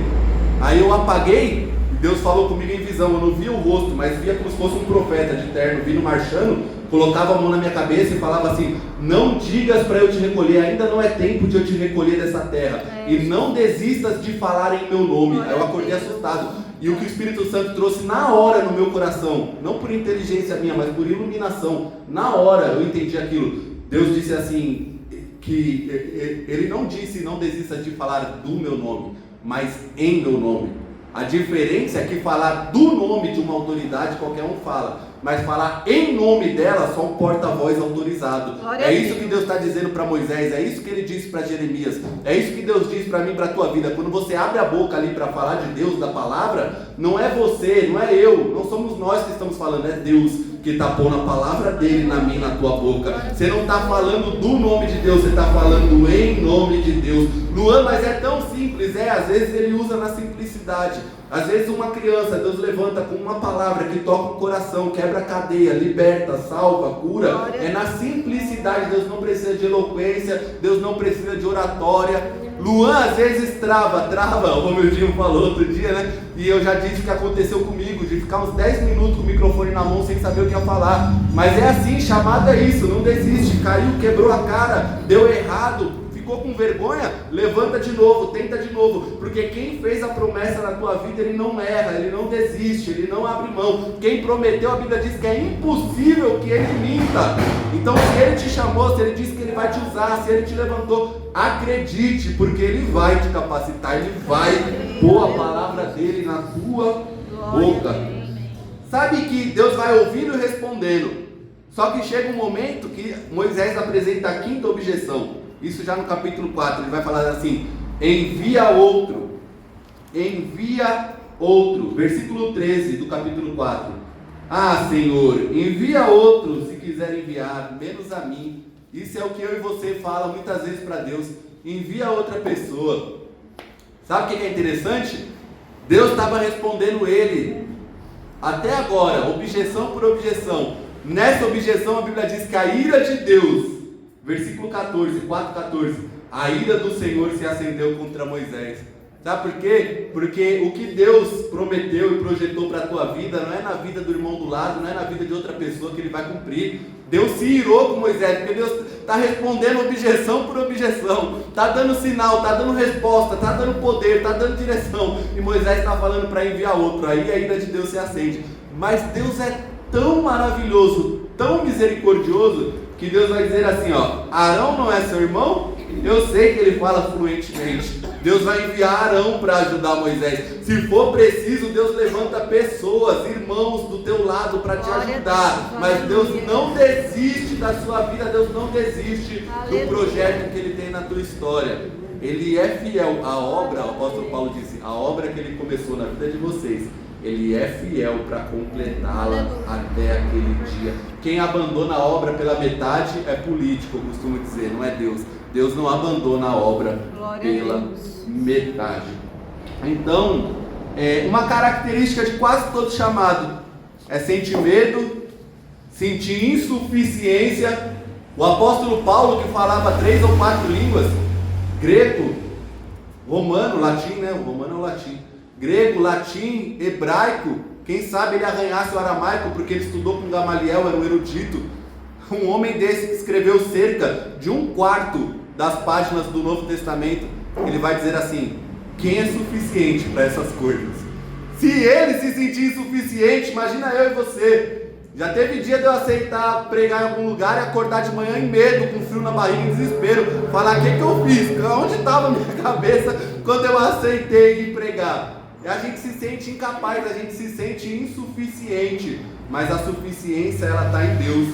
Aí eu apaguei, Deus falou comigo em visão, eu não via o rosto, mas via como se fosse um profeta de terno vindo marchando, colocava a mão na minha cabeça e falava assim, não digas para eu te recolher, ainda não é tempo de eu te recolher dessa terra, e não desistas de falar em meu nome. Aí eu acordei assustado, e o que o Espírito Santo trouxe na hora no meu coração, não por inteligência minha, mas por iluminação, na hora eu entendi aquilo. Deus disse assim, que ele não disse não desista de falar do meu nome, mas em meu nome. A diferença é que falar do nome de uma autoridade qualquer um fala, mas falar em nome dela só um porta-voz autorizado. É isso que Deus está dizendo para Moisés, é isso que ele disse para Jeremias, é isso que Deus diz para mim, para a tua vida. Quando você abre a boca ali para falar de Deus, da palavra, não é você, não é eu, não somos nós que estamos falando, é Deus que está pondo a palavra dele na minha e na tua boca. Você não está falando do nome de Deus, você está falando em nome de Deus. Luan, mas é tão simples, às vezes ele usa na simplicidade. Às vezes uma criança, Deus levanta com uma palavra que toca o coração, quebra a cadeia, liberta, salva, cura. É na simplicidade. Deus não precisa de eloquência, Deus não precisa de oratória. Luan às vezes trava, como o Gil falou outro dia, né? E eu já disse que aconteceu comigo, de ficar uns 10 minutos com o microfone na mão sem saber o que ia falar. Mas é assim, chamado é isso, não desiste, caiu, quebrou a cara, deu errado. Ficou com vergonha? Levanta de novo, tenta de novo, porque quem fez a promessa na tua vida, ele não erra, ele não desiste, ele não abre mão. Quem prometeu, a Bíblia diz que é impossível que ele minta. Então se ele te chamou, se ele disse que ele vai te usar, se ele te levantou, acredite, porque ele vai te capacitar, ele vai pôr a palavra dele na tua boca. Sabe que Deus vai ouvindo e respondendo, só que chega um momento que Moisés apresenta a quinta objeção. Isso já no capítulo 4, ele vai falar assim: envia outro, versículo 13 do capítulo 4. Ah, Senhor, envia outro se quiser enviar, menos a mim. Isso é o que eu e você fala muitas vezes para Deus: envia outra pessoa. Sabe o que é interessante? Deus estava respondendo ele, até agora, objeção por objeção. Nessa objeção a Bíblia diz que a ira de Deus, versículo 14, 4:14, a ira do Senhor se acendeu contra Moisés. Sabe por quê? Porque o que Deus prometeu e projetou para a tua vida, não é na vida do irmão do lado, não é na vida de outra pessoa que ele vai cumprir. Deus se irou com Moisés, porque Deus está respondendo objeção por objeção, está dando sinal, está dando resposta, está dando poder, está dando direção, e Moisés está falando para enviar outro. Aí a ira de Deus se acende. Mas Deus é tão maravilhoso, tão misericordioso, que Deus vai dizer assim, Arão não é seu irmão? Eu sei que ele fala fluentemente. Deus vai enviar Arão para ajudar Moisés. Se for preciso, Deus levanta pessoas, irmãos do teu lado para te ajudar. Mas Deus não desiste da sua vida, Deus não desiste do projeto que Ele tem na tua história. Ele é fiel à obra, o apóstolo Paulo disse, a obra que Ele começou na vida de vocês, Ele é fiel para completá-la até aquele dia. Quem abandona a obra pela metade é político, eu costumo dizer, não é Deus. Deus não abandona a obra pela metade. Então, uma característica de quase todo chamado é sentir medo, sentir insuficiência. O apóstolo Paulo, que falava 3 ou 4 línguas, grego, romano, latim, né? O romano é o latim. Grego, latim, hebraico, quem sabe ele arranhasse o aramaico, porque ele estudou com Gamaliel, era um erudito. Um homem desse que escreveu cerca de 1/4 das páginas do Novo Testamento, ele vai dizer assim: quem é suficiente para essas coisas? Se ele se sentir insuficiente, imagina eu e você. Já teve dia de eu aceitar pregar em algum lugar e acordar de manhã em medo, com frio na barriga, em desespero, falar: o que eu fiz? Onde estava a minha cabeça quando eu aceitei ir pregar? A gente se sente incapaz, a gente se sente insuficiente, mas a suficiência ela está em Deus.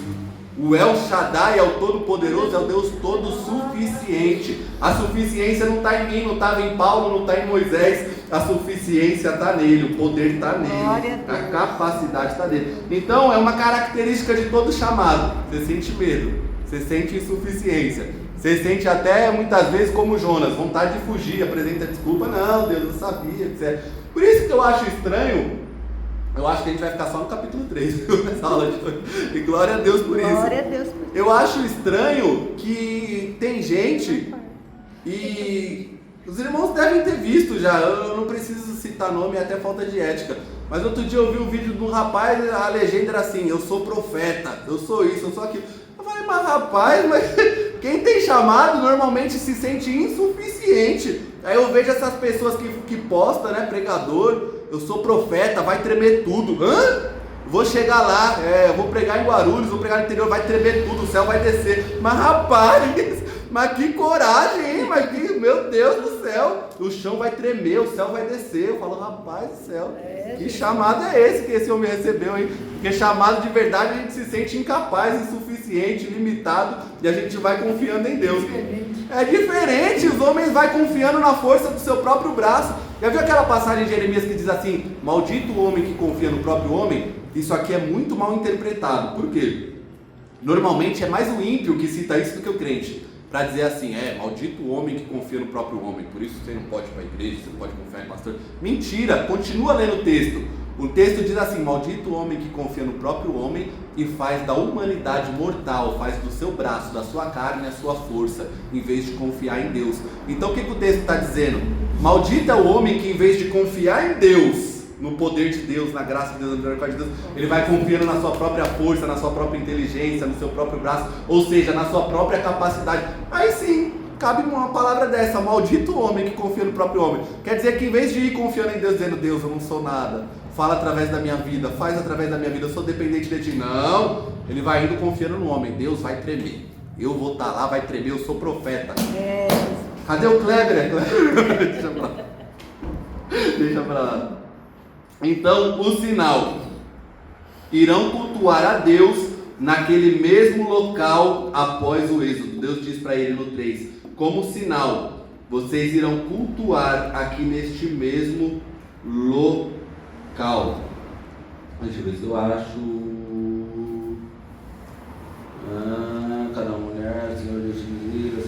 O El Shaddai é o Todo-Poderoso, é o Deus todo-suficiente. A suficiência não está em mim, não estava em Paulo, não está em Moisés. A suficiência está nele, o poder está nele, a capacidade está nele. Então é uma característica de todo chamado. Você sente medo, você sente insuficiência, você sente até muitas vezes como Jonas, vontade de fugir, apresenta desculpa, não, Deus não sabia, etc. Por isso que eu acho estranho. Eu acho que a gente vai ficar só no capítulo 3 nessa aula de hoje. E glória a Deus por isso. Glória a Deus por isso. Eu acho estranho que tem gente, e os irmãos devem ter visto já, eu não preciso citar nome, é até falta de ética. Mas outro dia eu vi um vídeo de um rapaz, a legenda era assim: eu sou profeta, eu sou isso, eu sou aquilo. Eu falei: mas rapaz, quem tem chamado normalmente se sente insuficiente. Aí eu vejo essas pessoas que postam, né, pregador, eu sou profeta, vai tremer tudo. Hã? Vou chegar lá, eu vou pregar em Guarulhos, vou pregar no interior, vai tremer tudo, o céu vai descer. Mas rapaz, mas que coragem, hein? Mas que, meu Deus do do céu, o chão vai tremer, o céu vai descer. Eu falo, rapaz do céu, que chamado é esse que esse homem recebeu, hein? Porque chamado de verdade a gente se sente incapaz, insuficiente, limitado, e a gente vai confiando em Deus. É diferente, os homens vão confiando na força do seu próprio braço. Já viu aquela passagem de Jeremias que diz assim, maldito o homem que confia no próprio homem? Isso aqui é muito mal interpretado. Por quê? Normalmente é mais o ímpio que cita isso do que o crente. Para dizer assim, maldito o homem que confia no próprio homem, por isso você não pode ir para a igreja, você não pode confiar em pastor. Mentira, continua lendo o texto. O texto diz assim, maldito o homem que confia no próprio homem e faz da humanidade mortal, faz do seu braço, da sua carne, a sua força, em vez de confiar em Deus. Então o que o texto está dizendo? Maldito é o homem que em vez de confiar em Deus, no poder de Deus, na graça de Deus, na misericórdia de Deus, ele vai confiando na sua própria força, na sua própria inteligência, no seu próprio braço, ou seja, na sua própria capacidade. Aí sim, cabe uma palavra dessa, maldito homem que confia no próprio homem. Quer dizer que em vez de ir confiando em Deus, dizendo, Deus, eu não sou nada, fala através da minha vida, faz através da minha vida, eu sou dependente de ti. Não, ele vai indo confiando no homem. Deus vai tremer, eu vou estar lá, vai tremer, eu sou profeta. Cadê o Kleber? Deixa pra lá. Deixa pra lá. Então, o sinal, irão cultuar a Deus naquele mesmo local após o êxodo. Deus diz para ele no 3, como sinal, vocês irão cultuar aqui neste mesmo local. Deixa eu ver se eu acho. Cada mulher, Senhor Deus te livre,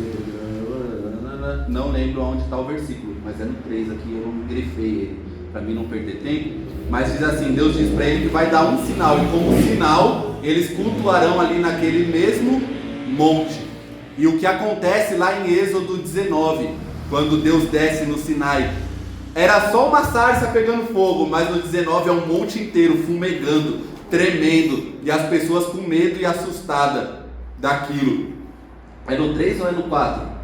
não lembro onde está o versículo, mas é no 3 aqui, eu não grifei ele, para mim não perder tempo. Mas diz assim, Deus diz para ele que vai dar um sinal, e como sinal, eles cultuarão ali naquele mesmo monte. E o que acontece lá em Êxodo 19, quando Deus desce no Sinai, era só uma sarça pegando fogo, mas no 19 é um monte inteiro fumegando, tremendo, e as pessoas com medo e assustadas daquilo. É no 3 ou é no 4?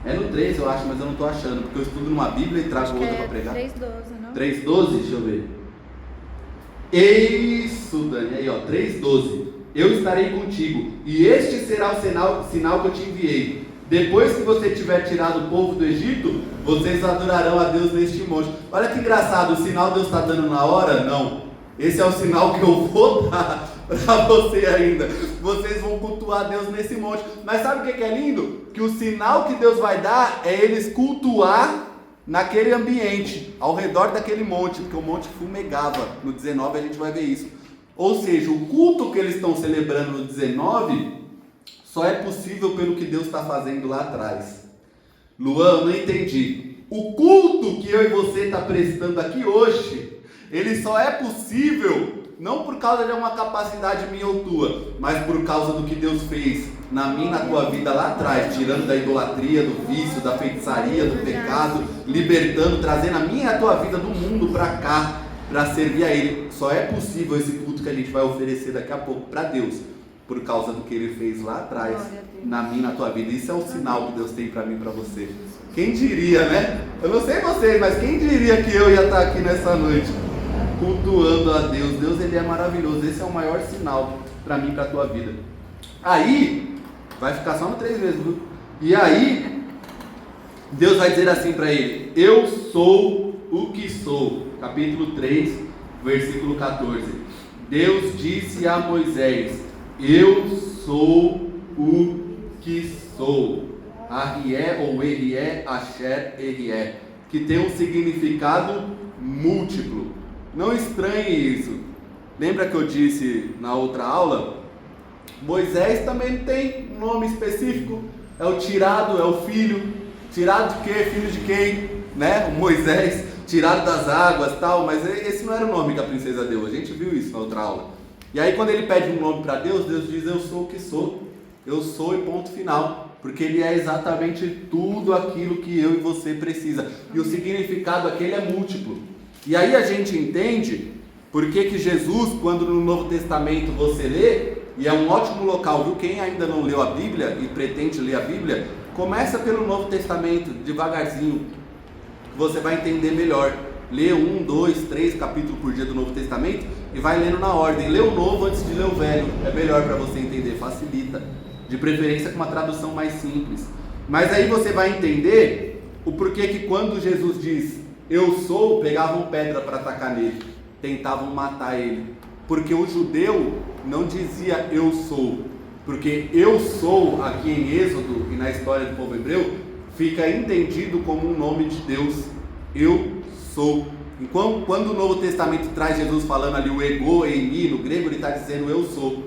É no 3 eu acho, mas eu não estou achando, porque eu estudo numa Bíblia e trago outra para pregar. 3:12, não? 3:12? Deixa eu ver. Isso, Dani, aí ó, 3:12. Eu estarei contigo, e este será o sinal que eu te enviei. Depois que você tiver tirado o povo do Egito, vocês adorarão a Deus neste monte. Olha que engraçado, o sinal Deus está dando na hora? Não. Esse é o sinal que eu vou dar para você ainda. Vocês vão cultuar Deus nesse monte. Mas sabe o que é lindo? Que o sinal que Deus vai dar é eles cultuar naquele ambiente, ao redor daquele monte, porque o monte fumegava. No 19 a gente vai ver isso. Ou seja, o culto que eles estão celebrando no 19 só é possível pelo que Deus está fazendo lá atrás. Luan, eu não entendi. O culto que eu e você está prestando aqui hoje, ele só é possível não por causa de uma capacidade minha ou tua, mas por causa do que Deus fez na minha e na tua vida lá atrás, tirando da idolatria, do vício, da feitiçaria, do pecado, libertando, trazendo a minha e a tua vida do mundo para cá, para servir a Ele. Só é possível esse culto que a gente vai oferecer daqui a pouco para Deus, por causa do que Ele fez lá atrás, na minha e na tua vida. Isso é um sinal que Deus tem para mim e para você. Quem diria, né? Eu não sei vocês, mas quem diria que eu ia estar aqui nessa noite cultuando a Deus? Deus, Ele é maravilhoso. Esse é o maior sinal para mim e para a tua vida. Aí, vai ficar só no 3 vezes, viu? E aí, Deus vai dizer assim para ele: eu sou o que sou. Capítulo 3, versículo 14. Deus disse a Moisés: eu sou o que sou. Arrié ou Erié, Asher, Erié, que tem um significado múltiplo. Não estranhe isso. Lembra que eu disse na outra aula? Moisés também tem um nome específico. É o tirado, é o filho. Tirado de quê? Filho de quem? Né? O Moisés, tirado das águas, tal. Mas esse não era o nome que a princesa deu. A gente viu isso na outra aula. E aí quando ele pede um nome para Deus, Deus diz: eu sou o que sou. Eu sou e ponto final. Porque Ele é exatamente tudo aquilo que eu e você precisa. E o significado aquele é múltiplo. E aí a gente entende por que Jesus, quando no Novo Testamento você lê, e é um ótimo local, viu? Quem ainda não leu a Bíblia e pretende ler a Bíblia, começa pelo Novo Testamento, devagarzinho, você vai entender melhor. Lê 1, 2, 3 capítulos por dia do Novo Testamento e vai lendo na ordem. Lê o Novo antes de ler o Velho, é melhor para você entender, facilita. De preferência com uma tradução mais simples. Mas aí você vai entender o porquê que quando Jesus diz eu sou, pegavam pedra para atacar nele, tentavam matar ele, porque o judeu não dizia eu sou, porque eu sou aqui em Êxodo e na história do povo hebreu fica entendido como um nome de Deus, eu sou. Então, quando o Novo Testamento traz Jesus falando ali o ego em mim, no grego ele está dizendo eu sou,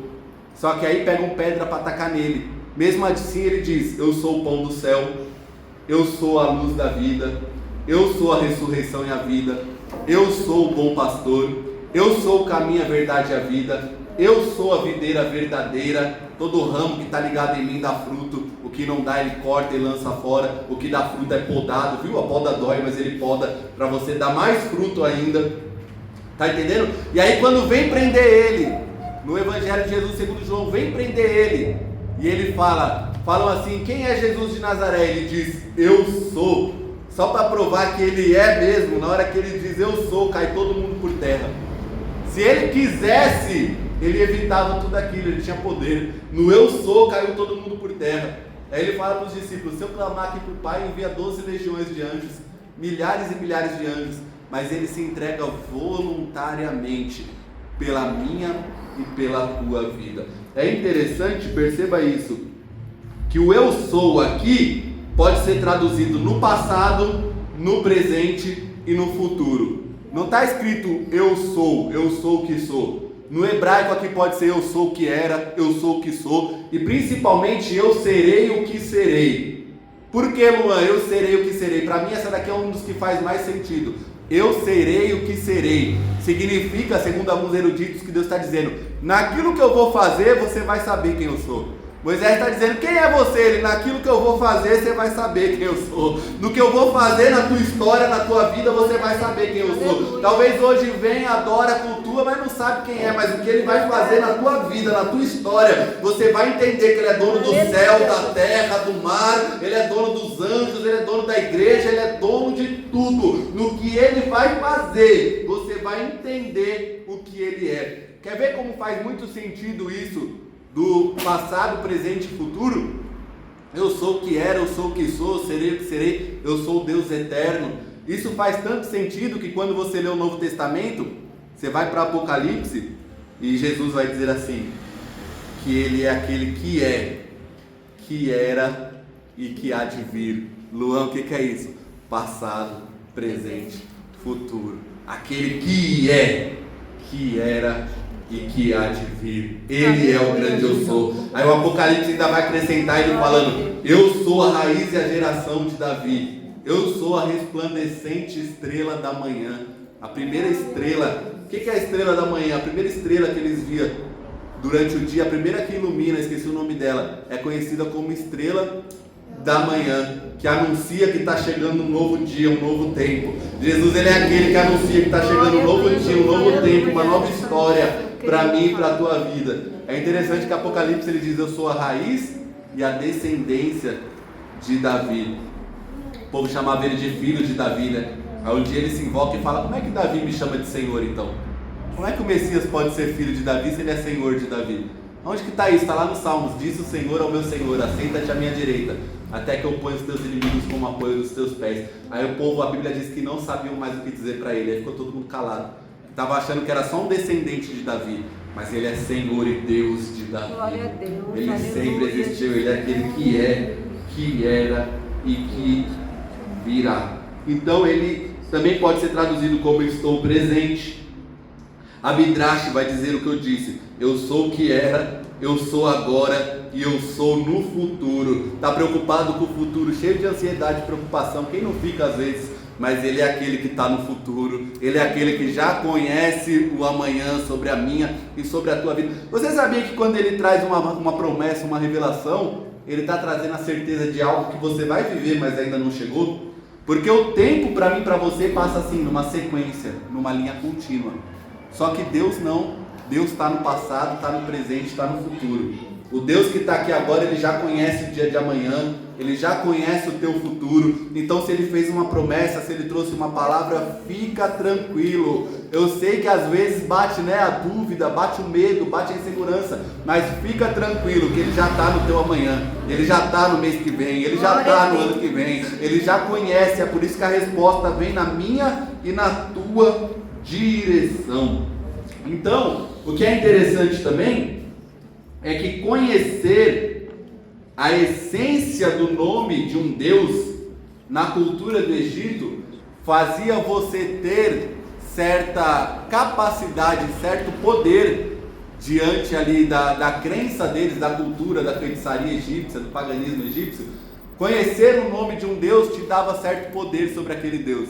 só que aí pegam pedra para atacar nele, mesmo assim ele diz eu sou o pão do céu, eu sou a luz da vida, eu sou a ressurreição e a vida, eu sou o bom pastor, eu sou o caminho, a verdade e a vida, eu sou a videira verdadeira, todo ramo que está ligado em mim dá fruto, o que não dá ele corta e lança fora, o que dá fruto é podado, viu? A poda dói, mas ele poda para você dar mais fruto ainda, tá entendendo? E aí quando vem prender ele, no Evangelho de Jesus segundo João, vem prender ele, e ele falam assim, quem é Jesus de Nazaré? Ele diz, eu sou, só para provar que ele é mesmo. Na hora que ele diz eu sou, cai todo mundo por terra. Se ele quisesse, ele evitava tudo aquilo, ele tinha poder. No eu sou, caiu todo mundo por terra. Aí ele fala para os discípulos, se eu clamar aqui para o Pai, envia 12 legiões de anjos, milhares e milhares de anjos, mas ele se entrega voluntariamente pela minha e pela tua vida. É interessante, perceba isso, que o eu sou aqui pode ser traduzido no passado, no presente e no futuro. Não está escrito eu sou o que sou. No hebraico aqui pode ser eu sou o que era, eu sou o que sou, e principalmente eu serei o que serei. Por que, Luan? Eu serei o que serei. Para mim essa daqui é um dos que faz mais sentido. Eu serei o que serei. Significa, segundo alguns eruditos, que Deus está dizendo, naquilo que eu vou fazer, você vai saber quem eu sou. Moisés está dizendo, quem é você? Ele, naquilo que eu vou fazer, você vai saber quem eu sou. No que eu vou fazer na tua história, na tua vida, você vai saber quem eu sou. Talvez hoje venha, adora, cultua, mas não sabe quem é. Mas o que ele vai fazer na tua vida, na tua história, você vai entender que ele é dono do céu, da terra, do mar, ele é dono dos anjos, ele é dono da igreja, ele é dono de tudo. No que ele vai fazer, você vai entender o que ele é. Quer ver como faz muito sentido isso? Do passado, presente e futuro? Eu sou o que era, eu sou o que sou, serei o que serei, eu sou o Deus eterno. Isso faz tanto sentido que quando você lê o Novo Testamento, você vai para Apocalipse e Jesus vai dizer assim, que ele é aquele que é, que era e que há de vir. Luan, o que é isso? Passado, presente, futuro. Aquele que é, que era e que há de vir. Ele é o grande eu sou. Aí o Apocalipse ainda vai acrescentar ele falando, eu sou a raiz e a geração de Davi, eu sou a resplandecente estrela da manhã. A primeira estrela. O que é a estrela da manhã? A primeira estrela que eles viam durante o dia, a primeira que ilumina, esqueci o nome dela, é conhecida como estrela da manhã, que anuncia que está chegando um novo dia, um novo tempo. Jesus, ele é aquele que anuncia que está chegando um novo dia, um novo tempo, uma nova história para mim e para a tua vida. É interessante que Apocalipse ele diz, eu sou a raiz e a descendência de Davi. O povo chamava ele de filho de Davi, né? Aí um dia ele se invoca e fala, como é que Davi me chama de Senhor então? Como é que o Messias pode ser filho de Davi se ele é Senhor de Davi? Onde que está isso? Está lá nos Salmos, disse o Senhor ao meu Senhor, assenta-te à minha direita, até que eu ponha os teus inimigos como apoio dos teus pés. Aí o povo, a Bíblia diz que não sabiam mais o que dizer para ele, aí ficou todo mundo calado. Estava achando que era só um descendente de Davi, mas ele é Senhor e Deus de Davi. Glória a Deus. Ele sempre existiu, ele é aquele que é, que era e que virá. Então ele também pode ser traduzido como estou presente. A Midrash vai dizer o que eu disse, eu sou o que era, eu sou agora e eu sou no futuro. Está preocupado com o futuro, cheio de ansiedade e preocupação, quem não fica às vezes? Mas ele é aquele que está no futuro, ele é aquele que já conhece o amanhã sobre a minha e sobre a tua vida. Você sabia que quando ele traz uma promessa, uma revelação, ele está trazendo a certeza de algo que você vai viver, mas ainda não chegou? Porque o tempo para mim e para você passa assim, numa sequência, numa linha contínua. Só que Deus não, Deus está no passado, está no presente, está no futuro. O Deus que está aqui agora, ele já conhece o dia de amanhã, ele já conhece o teu futuro. Então se ele fez uma promessa, se ele trouxe uma palavra, fica tranquilo, Eu sei que às vezes bate, né, a dúvida, bate o medo, bate a insegurança, mas fica tranquilo que Ele já está no teu amanhã, Ele já está no mês que vem, Ele já está no ano que vem, Ele já conhece, é por isso que a resposta vem na minha e na tua direção. Então, o que é interessante também é que conhecer a essência do nome de um Deus na cultura do Egito fazia você ter certa capacidade, certo poder diante ali da crença deles, da cultura, da feitiçaria egípcia, do paganismo egípcio. Conhecer o nome de um Deus te dava certo poder sobre aquele Deus.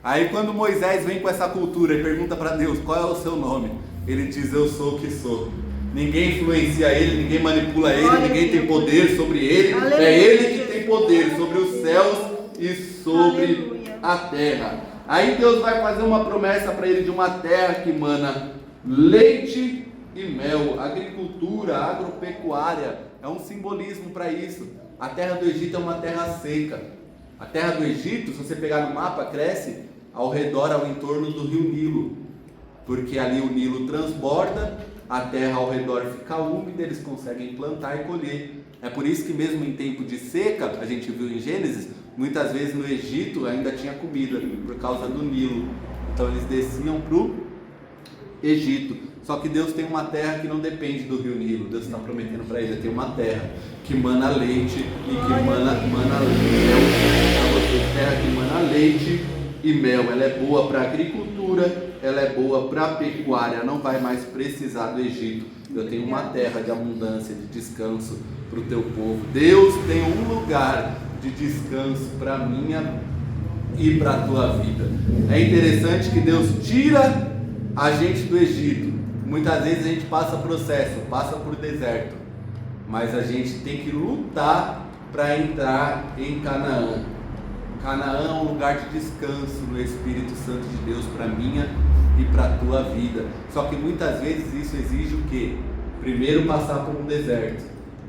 Aí quando Moisés vem com essa cultura e pergunta para Deus, qual é o seu nome? Ele diz, eu sou o que sou. Ninguém influencia ele, ninguém manipula ele, ninguém tem poder sobre ele. É ele que tem poder sobre os céus e sobre a terra. Aí Deus vai fazer uma promessa para ele de uma terra que mana leite e mel. Agricultura, agropecuária, é um simbolismo para isso. A terra do Egito é uma terra seca. A terra do Egito, se você pegar no mapa, cresce ao redor, ao entorno do rio Nilo, porque ali o Nilo transborda, a terra ao redor fica úmida, eles conseguem plantar e colher. É por isso que mesmo em tempo de seca, a gente viu em Gênesis, muitas vezes no Egito ainda tinha comida, por causa do Nilo. Então eles desciam para o Egito. Só que Deus tem uma terra que não depende do rio Nilo. Deus está prometendo para ele, tem uma terra que mana leite e que mana mel para você. Terra que mana leite e mel. Ela é boa para agricultura, ela é boa para pecuária, não vai mais precisar do Egito. Eu tenho uma terra de abundância, de descanso para o teu povo. Deus tem um lugar de descanso para a minha e para a tua vida. É interessante que Deus tira a gente do Egito. Muitas vezes a gente passa processo, passa por deserto, mas a gente tem que lutar para entrar em Canaã. Canaã é um lugar de descanso no Espírito Santo de Deus para a minha e para a tua vida. Só que muitas vezes isso exige o quê? Primeiro passar por um deserto,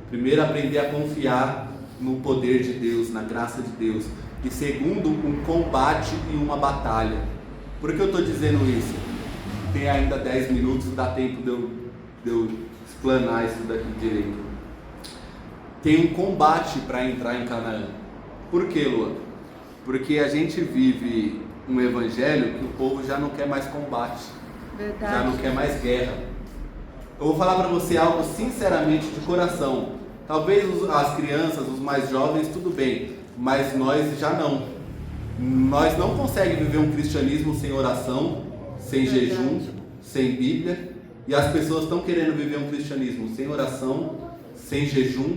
primeiro aprender a confiar no poder de Deus, na graça de Deus, e segundo, um combate e uma batalha. Por que eu estou dizendo isso? Tem ainda 10 minutos, dá tempo de eu explanar isso daqui direito. Tem um combate para entrar em Canaã. Por quê, Luan? Porque a gente vive um evangelho que o povo já não quer mais combate. Verdade. Já não quer mais guerra. Eu vou falar para você algo sinceramente de coração. Talvez as crianças, os mais jovens, tudo bem, mas nós já não. Nós não conseguimos viver um cristianismo sem oração, sem jejum, sem Bíblia, e as pessoas estão querendo viver um cristianismo sem oração, sem jejum,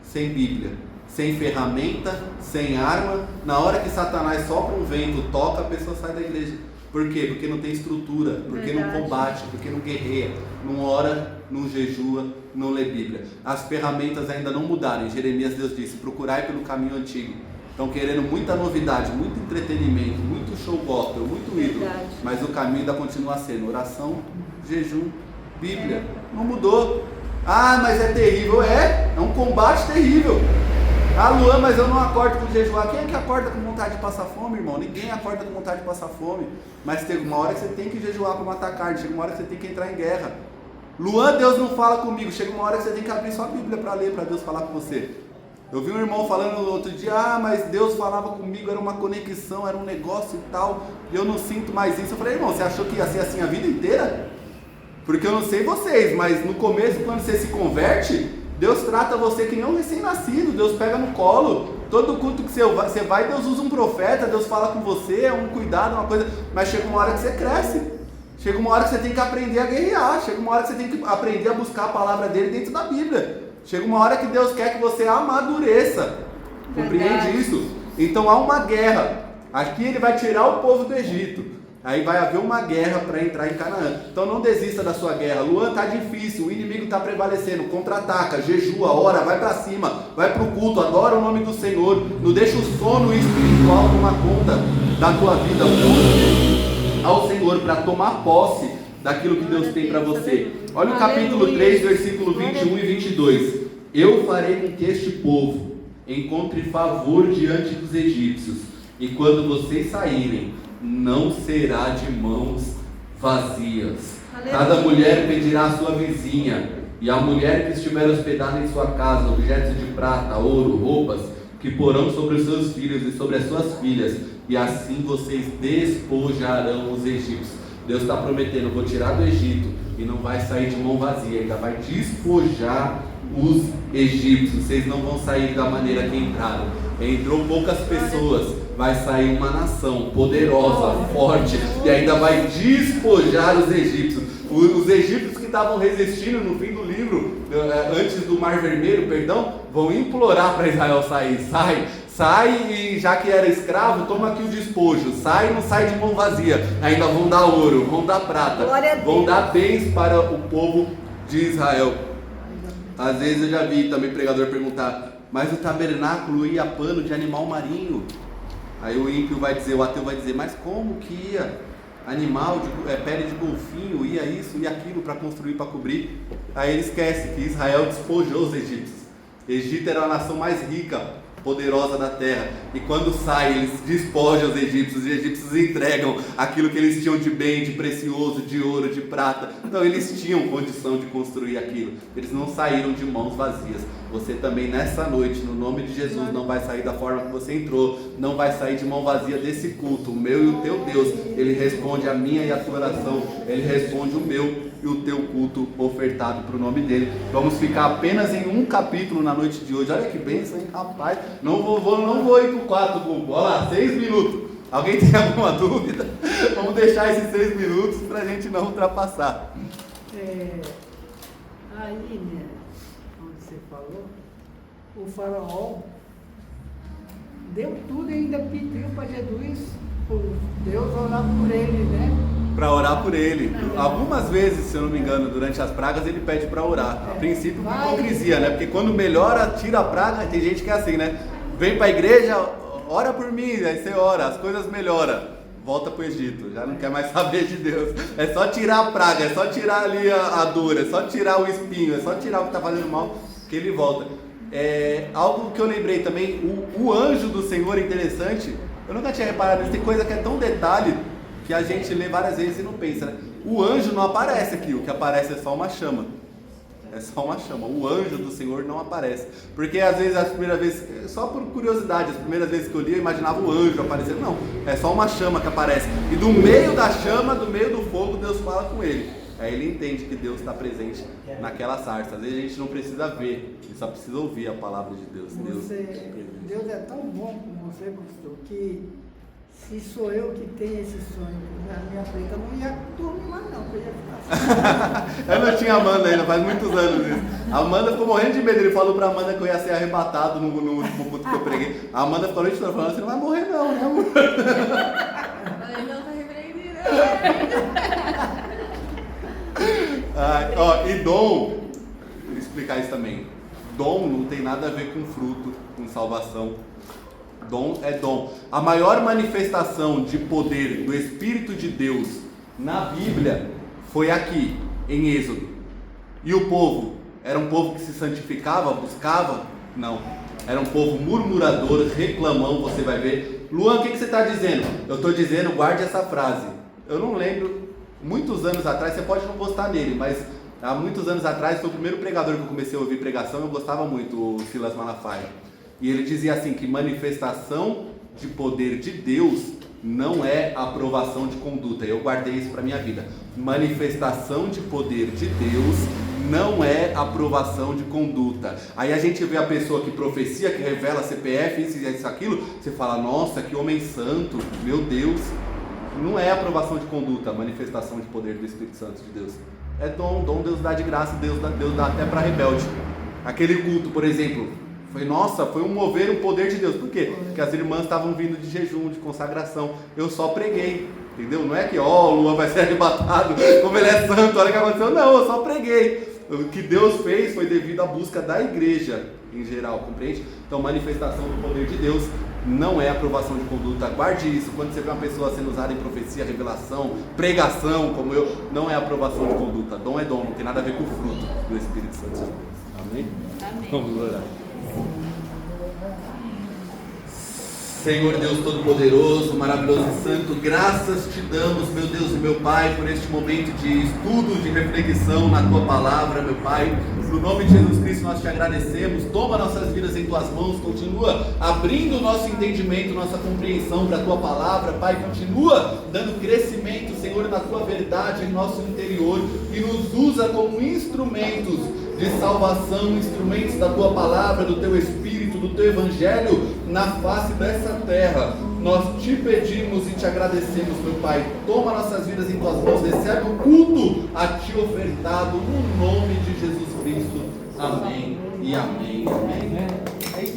sem Bíblia, sem ferramenta, sem arma. Na hora que Satanás sopra um vento, toca, a pessoa sai da igreja. Por quê? Porque não tem estrutura, porque não combate, porque não guerreia, não ora, não jejua, não lê Bíblia. As ferramentas ainda não mudaram. Em Jeremias Deus disse, procurai pelo caminho antigo. Estão querendo muita novidade, muito entretenimento, muito show gospel, muito ídolo, mas o caminho ainda continua sendo oração, jejum, Bíblia. Não mudou. Ah, mas é terrível. É um combate terrível. Ah, Luan, mas eu não acordo com jejuar. Quem é que acorda com vontade de passar fome, irmão? Ninguém acorda com vontade de passar fome. Mas chega uma hora que você tem que jejuar para matar carne, chega uma hora que você tem que entrar em guerra. Luan, Deus não fala comigo. Chega uma hora que você tem que abrir sua Bíblia para ler, para Deus falar com você. Eu vi um irmão falando no outro dia, mas Deus falava comigo, era uma conexão, era um negócio e tal, e eu não sinto mais isso. Eu falei, irmão, você achou que ia ser assim a vida inteira? Porque eu não sei vocês, mas no começo, quando você se converte, Deus trata você que nem um recém-nascido, Deus pega no colo. Todo culto que você vai, Deus usa um profeta, Deus fala com você, é um cuidado, uma coisa, mas chega uma hora que você cresce. Chega uma hora que você tem que aprender a guerrear, chega uma hora que você tem que aprender a buscar a palavra dele dentro da Bíblia. Chega uma hora que Deus quer que você amadureça. Compreende isso? Então há uma guerra. Aqui ele vai tirar o povo do Egito. Aí vai haver uma guerra para entrar em Canaã. Então não desista da sua guerra. Luan, tá difícil, o inimigo está prevalecendo. Contra-ataca, jejua, ora, vai para cima, vai para o culto, adora o nome do Senhor. Não deixa o sono espiritual tomar conta da tua vida. Busque ao Senhor para tomar posse daquilo que Deus tem para você. Olha o capítulo 3, versículo 21 e 22. Eu farei com que este povo encontre favor diante dos egípcios, e quando vocês saírem, não será de mãos vazias. Aleluia. Cada mulher pedirá à sua vizinha, e a mulher que estiver hospedada em sua casa objetos de prata, ouro, roupas, que porão sobre os seus filhos e sobre as suas filhas, e assim vocês despojarão os egípcios. Deus está prometendo: vou tirar do Egito, e não vai sair de mão vazia, ainda vai despojar os egípcios. Vocês não vão sair da maneira que entraram. Entrou poucas pessoas, vai sair uma nação poderosa, forte, e ainda vai despojar os egípcios. Os egípcios que estavam resistindo no fim do livro, antes do Mar Vermelho, perdão, vão implorar para Israel sair. Sai, e já que era escravo, toma aqui o despojo. Sai, não sai de mão vazia. Ainda vão dar ouro, vão dar prata, vão dar bens para o povo de Israel. Às vezes eu já vi também pregador perguntar: mas o tabernáculo ia pano de animal marinho. Aí o ímpio vai dizer, o ateu vai dizer: mas como que ia? Animal, pele de golfinho, ia isso e aquilo para construir, para cobrir. Aí ele esquece que Israel despojou os egípcios. Egito era a nação mais rica, poderosa da terra, e quando sai, eles despojam os egípcios entregam aquilo que eles tinham de bem, de precioso, de ouro, de prata. Então eles tinham condição de construir aquilo, eles não saíram de mãos vazias. Você também nessa noite, no nome de Jesus, não vai sair da forma que você entrou, não vai sair de mão vazia desse culto. O meu e o teu Deus, Ele responde a minha e a tua oração, Ele responde o meu e o teu culto ofertado para o nome dele. Vamos ficar apenas em um capítulo na noite de hoje. Olha que bênção, hein, rapaz. Não vou ir para o 4, Google. Olha lá, 6 minutos. Alguém tem alguma dúvida? Vamos deixar esses 6 minutos para a gente não ultrapassar. Aí, né, onde você falou, o faraó deu tudo e ainda pediu para Jesus, por Deus orar por ele, né? Para orar por ele. Algumas vezes, se eu não me engano, durante as pragas ele pede para orar. A princípio, por hipocrisia, né? Porque quando melhora, tira a praga. Tem gente que é assim, né? Vem para a igreja, ora por mim, aí você ora, as coisas melhoram. Volta para o Egito, já não quer mais saber de Deus. É só tirar a praga, é só tirar ali a dor, é só tirar o espinho, é só tirar o que está fazendo mal, que ele volta. Algo que eu lembrei também, o anjo do Senhor é interessante. Eu nunca tinha reparado nisso. Tem coisa que é tão detalhe que a gente lê várias vezes e não pensa, né? O anjo não aparece aqui, o que aparece é só uma chama. É só uma chama. O anjo do Senhor não aparece. Porque às vezes, as primeiras vezes, só por curiosidade, as primeiras vezes que eu li, eu imaginava o anjo aparecendo. Não, é só uma chama que aparece. E do meio da chama, do meio do fogo, Deus fala com ele. Aí ele entende que Deus está presente naquela sarça. Às vezes a gente não precisa ver, a gente só precisa ouvir a palavra de Deus. Deus é tão bom com você, pastor, que se sou eu que tenho esse sonho na minha frente, eu não ia dormir mais não, eu ia ficar assim. Eu não tinha Amanda ainda, faz muitos anos isso. A Amanda ficou morrendo de medo. Ele falou pra Amanda que eu ia ser arrebatado no último culto que eu preguei. A Amanda ficou a noite toda falando: você não vai morrer não, né, amor? Falei: não, tá repreendido. E dom, vou explicar isso também. Dom não tem nada a ver com fruto, com salvação. Dom é dom. A maior manifestação de poder do Espírito de Deus na Bíblia foi aqui, em Êxodo. E o povo? Era um povo que se santificava, buscava? Não. Era um povo murmurador, reclamão, você vai ver. Luan, o que você está dizendo? Eu estou dizendo, guarde essa frase. Eu não lembro, muitos anos atrás, você pode não gostar dele, mas há muitos anos atrás, foi o primeiro pregador que eu comecei a ouvir pregação, eu gostava muito, o Silas Malafaia. E ele dizia assim, que manifestação de poder de Deus não é aprovação de conduta. Eu guardei isso para minha vida. Manifestação de poder de Deus não é aprovação de conduta. Aí a gente vê a pessoa que profecia, que revela CPF, isso, aquilo, você fala: nossa, que homem santo, meu Deus. Não é aprovação de conduta, manifestação de poder do Espírito Santo de Deus. É dom Deus dá de graça, Deus dá até para rebelde. Aquele culto, por exemplo, foi um mover, um poder de Deus. Por quê? Porque as irmãs estavam vindo de jejum, de consagração. Eu só preguei, entendeu? Não é que, o Luan vai ser arrebatado, como ele é santo, olha o que aconteceu. Não, eu só preguei. O que Deus fez foi devido à busca da igreja em geral, compreende? Então, manifestação do poder de Deus não é aprovação de conduta. Guarde isso. Quando você vê uma pessoa sendo usada em profecia, revelação, pregação, como eu, não é aprovação de conduta. Dom é dom, não tem nada a ver com o fruto do Espírito Santo. Amém? Amém. Vamos orar. Senhor Deus Todo-Poderoso, maravilhoso e santo, graças te damos, meu Deus e meu Pai, por este momento de estudo, de reflexão na Tua Palavra, meu Pai. No nome de Jesus Cristo nós te agradecemos. Toma nossas vidas em Tuas mãos, continua abrindo o nosso entendimento, nossa compreensão para a Tua Palavra, Pai. Continua dando crescimento, Senhor, na Tua verdade em nosso interior e nos usa como instrumentos de salvação, instrumentos da Tua Palavra, do Teu Espírito, do Teu Evangelho na face dessa terra. Nós te pedimos e te agradecemos, meu Pai. Toma nossas vidas em Tuas mãos, recebe o culto a Ti ofertado no nome de Jesus Cristo. Amém e amém. Amém.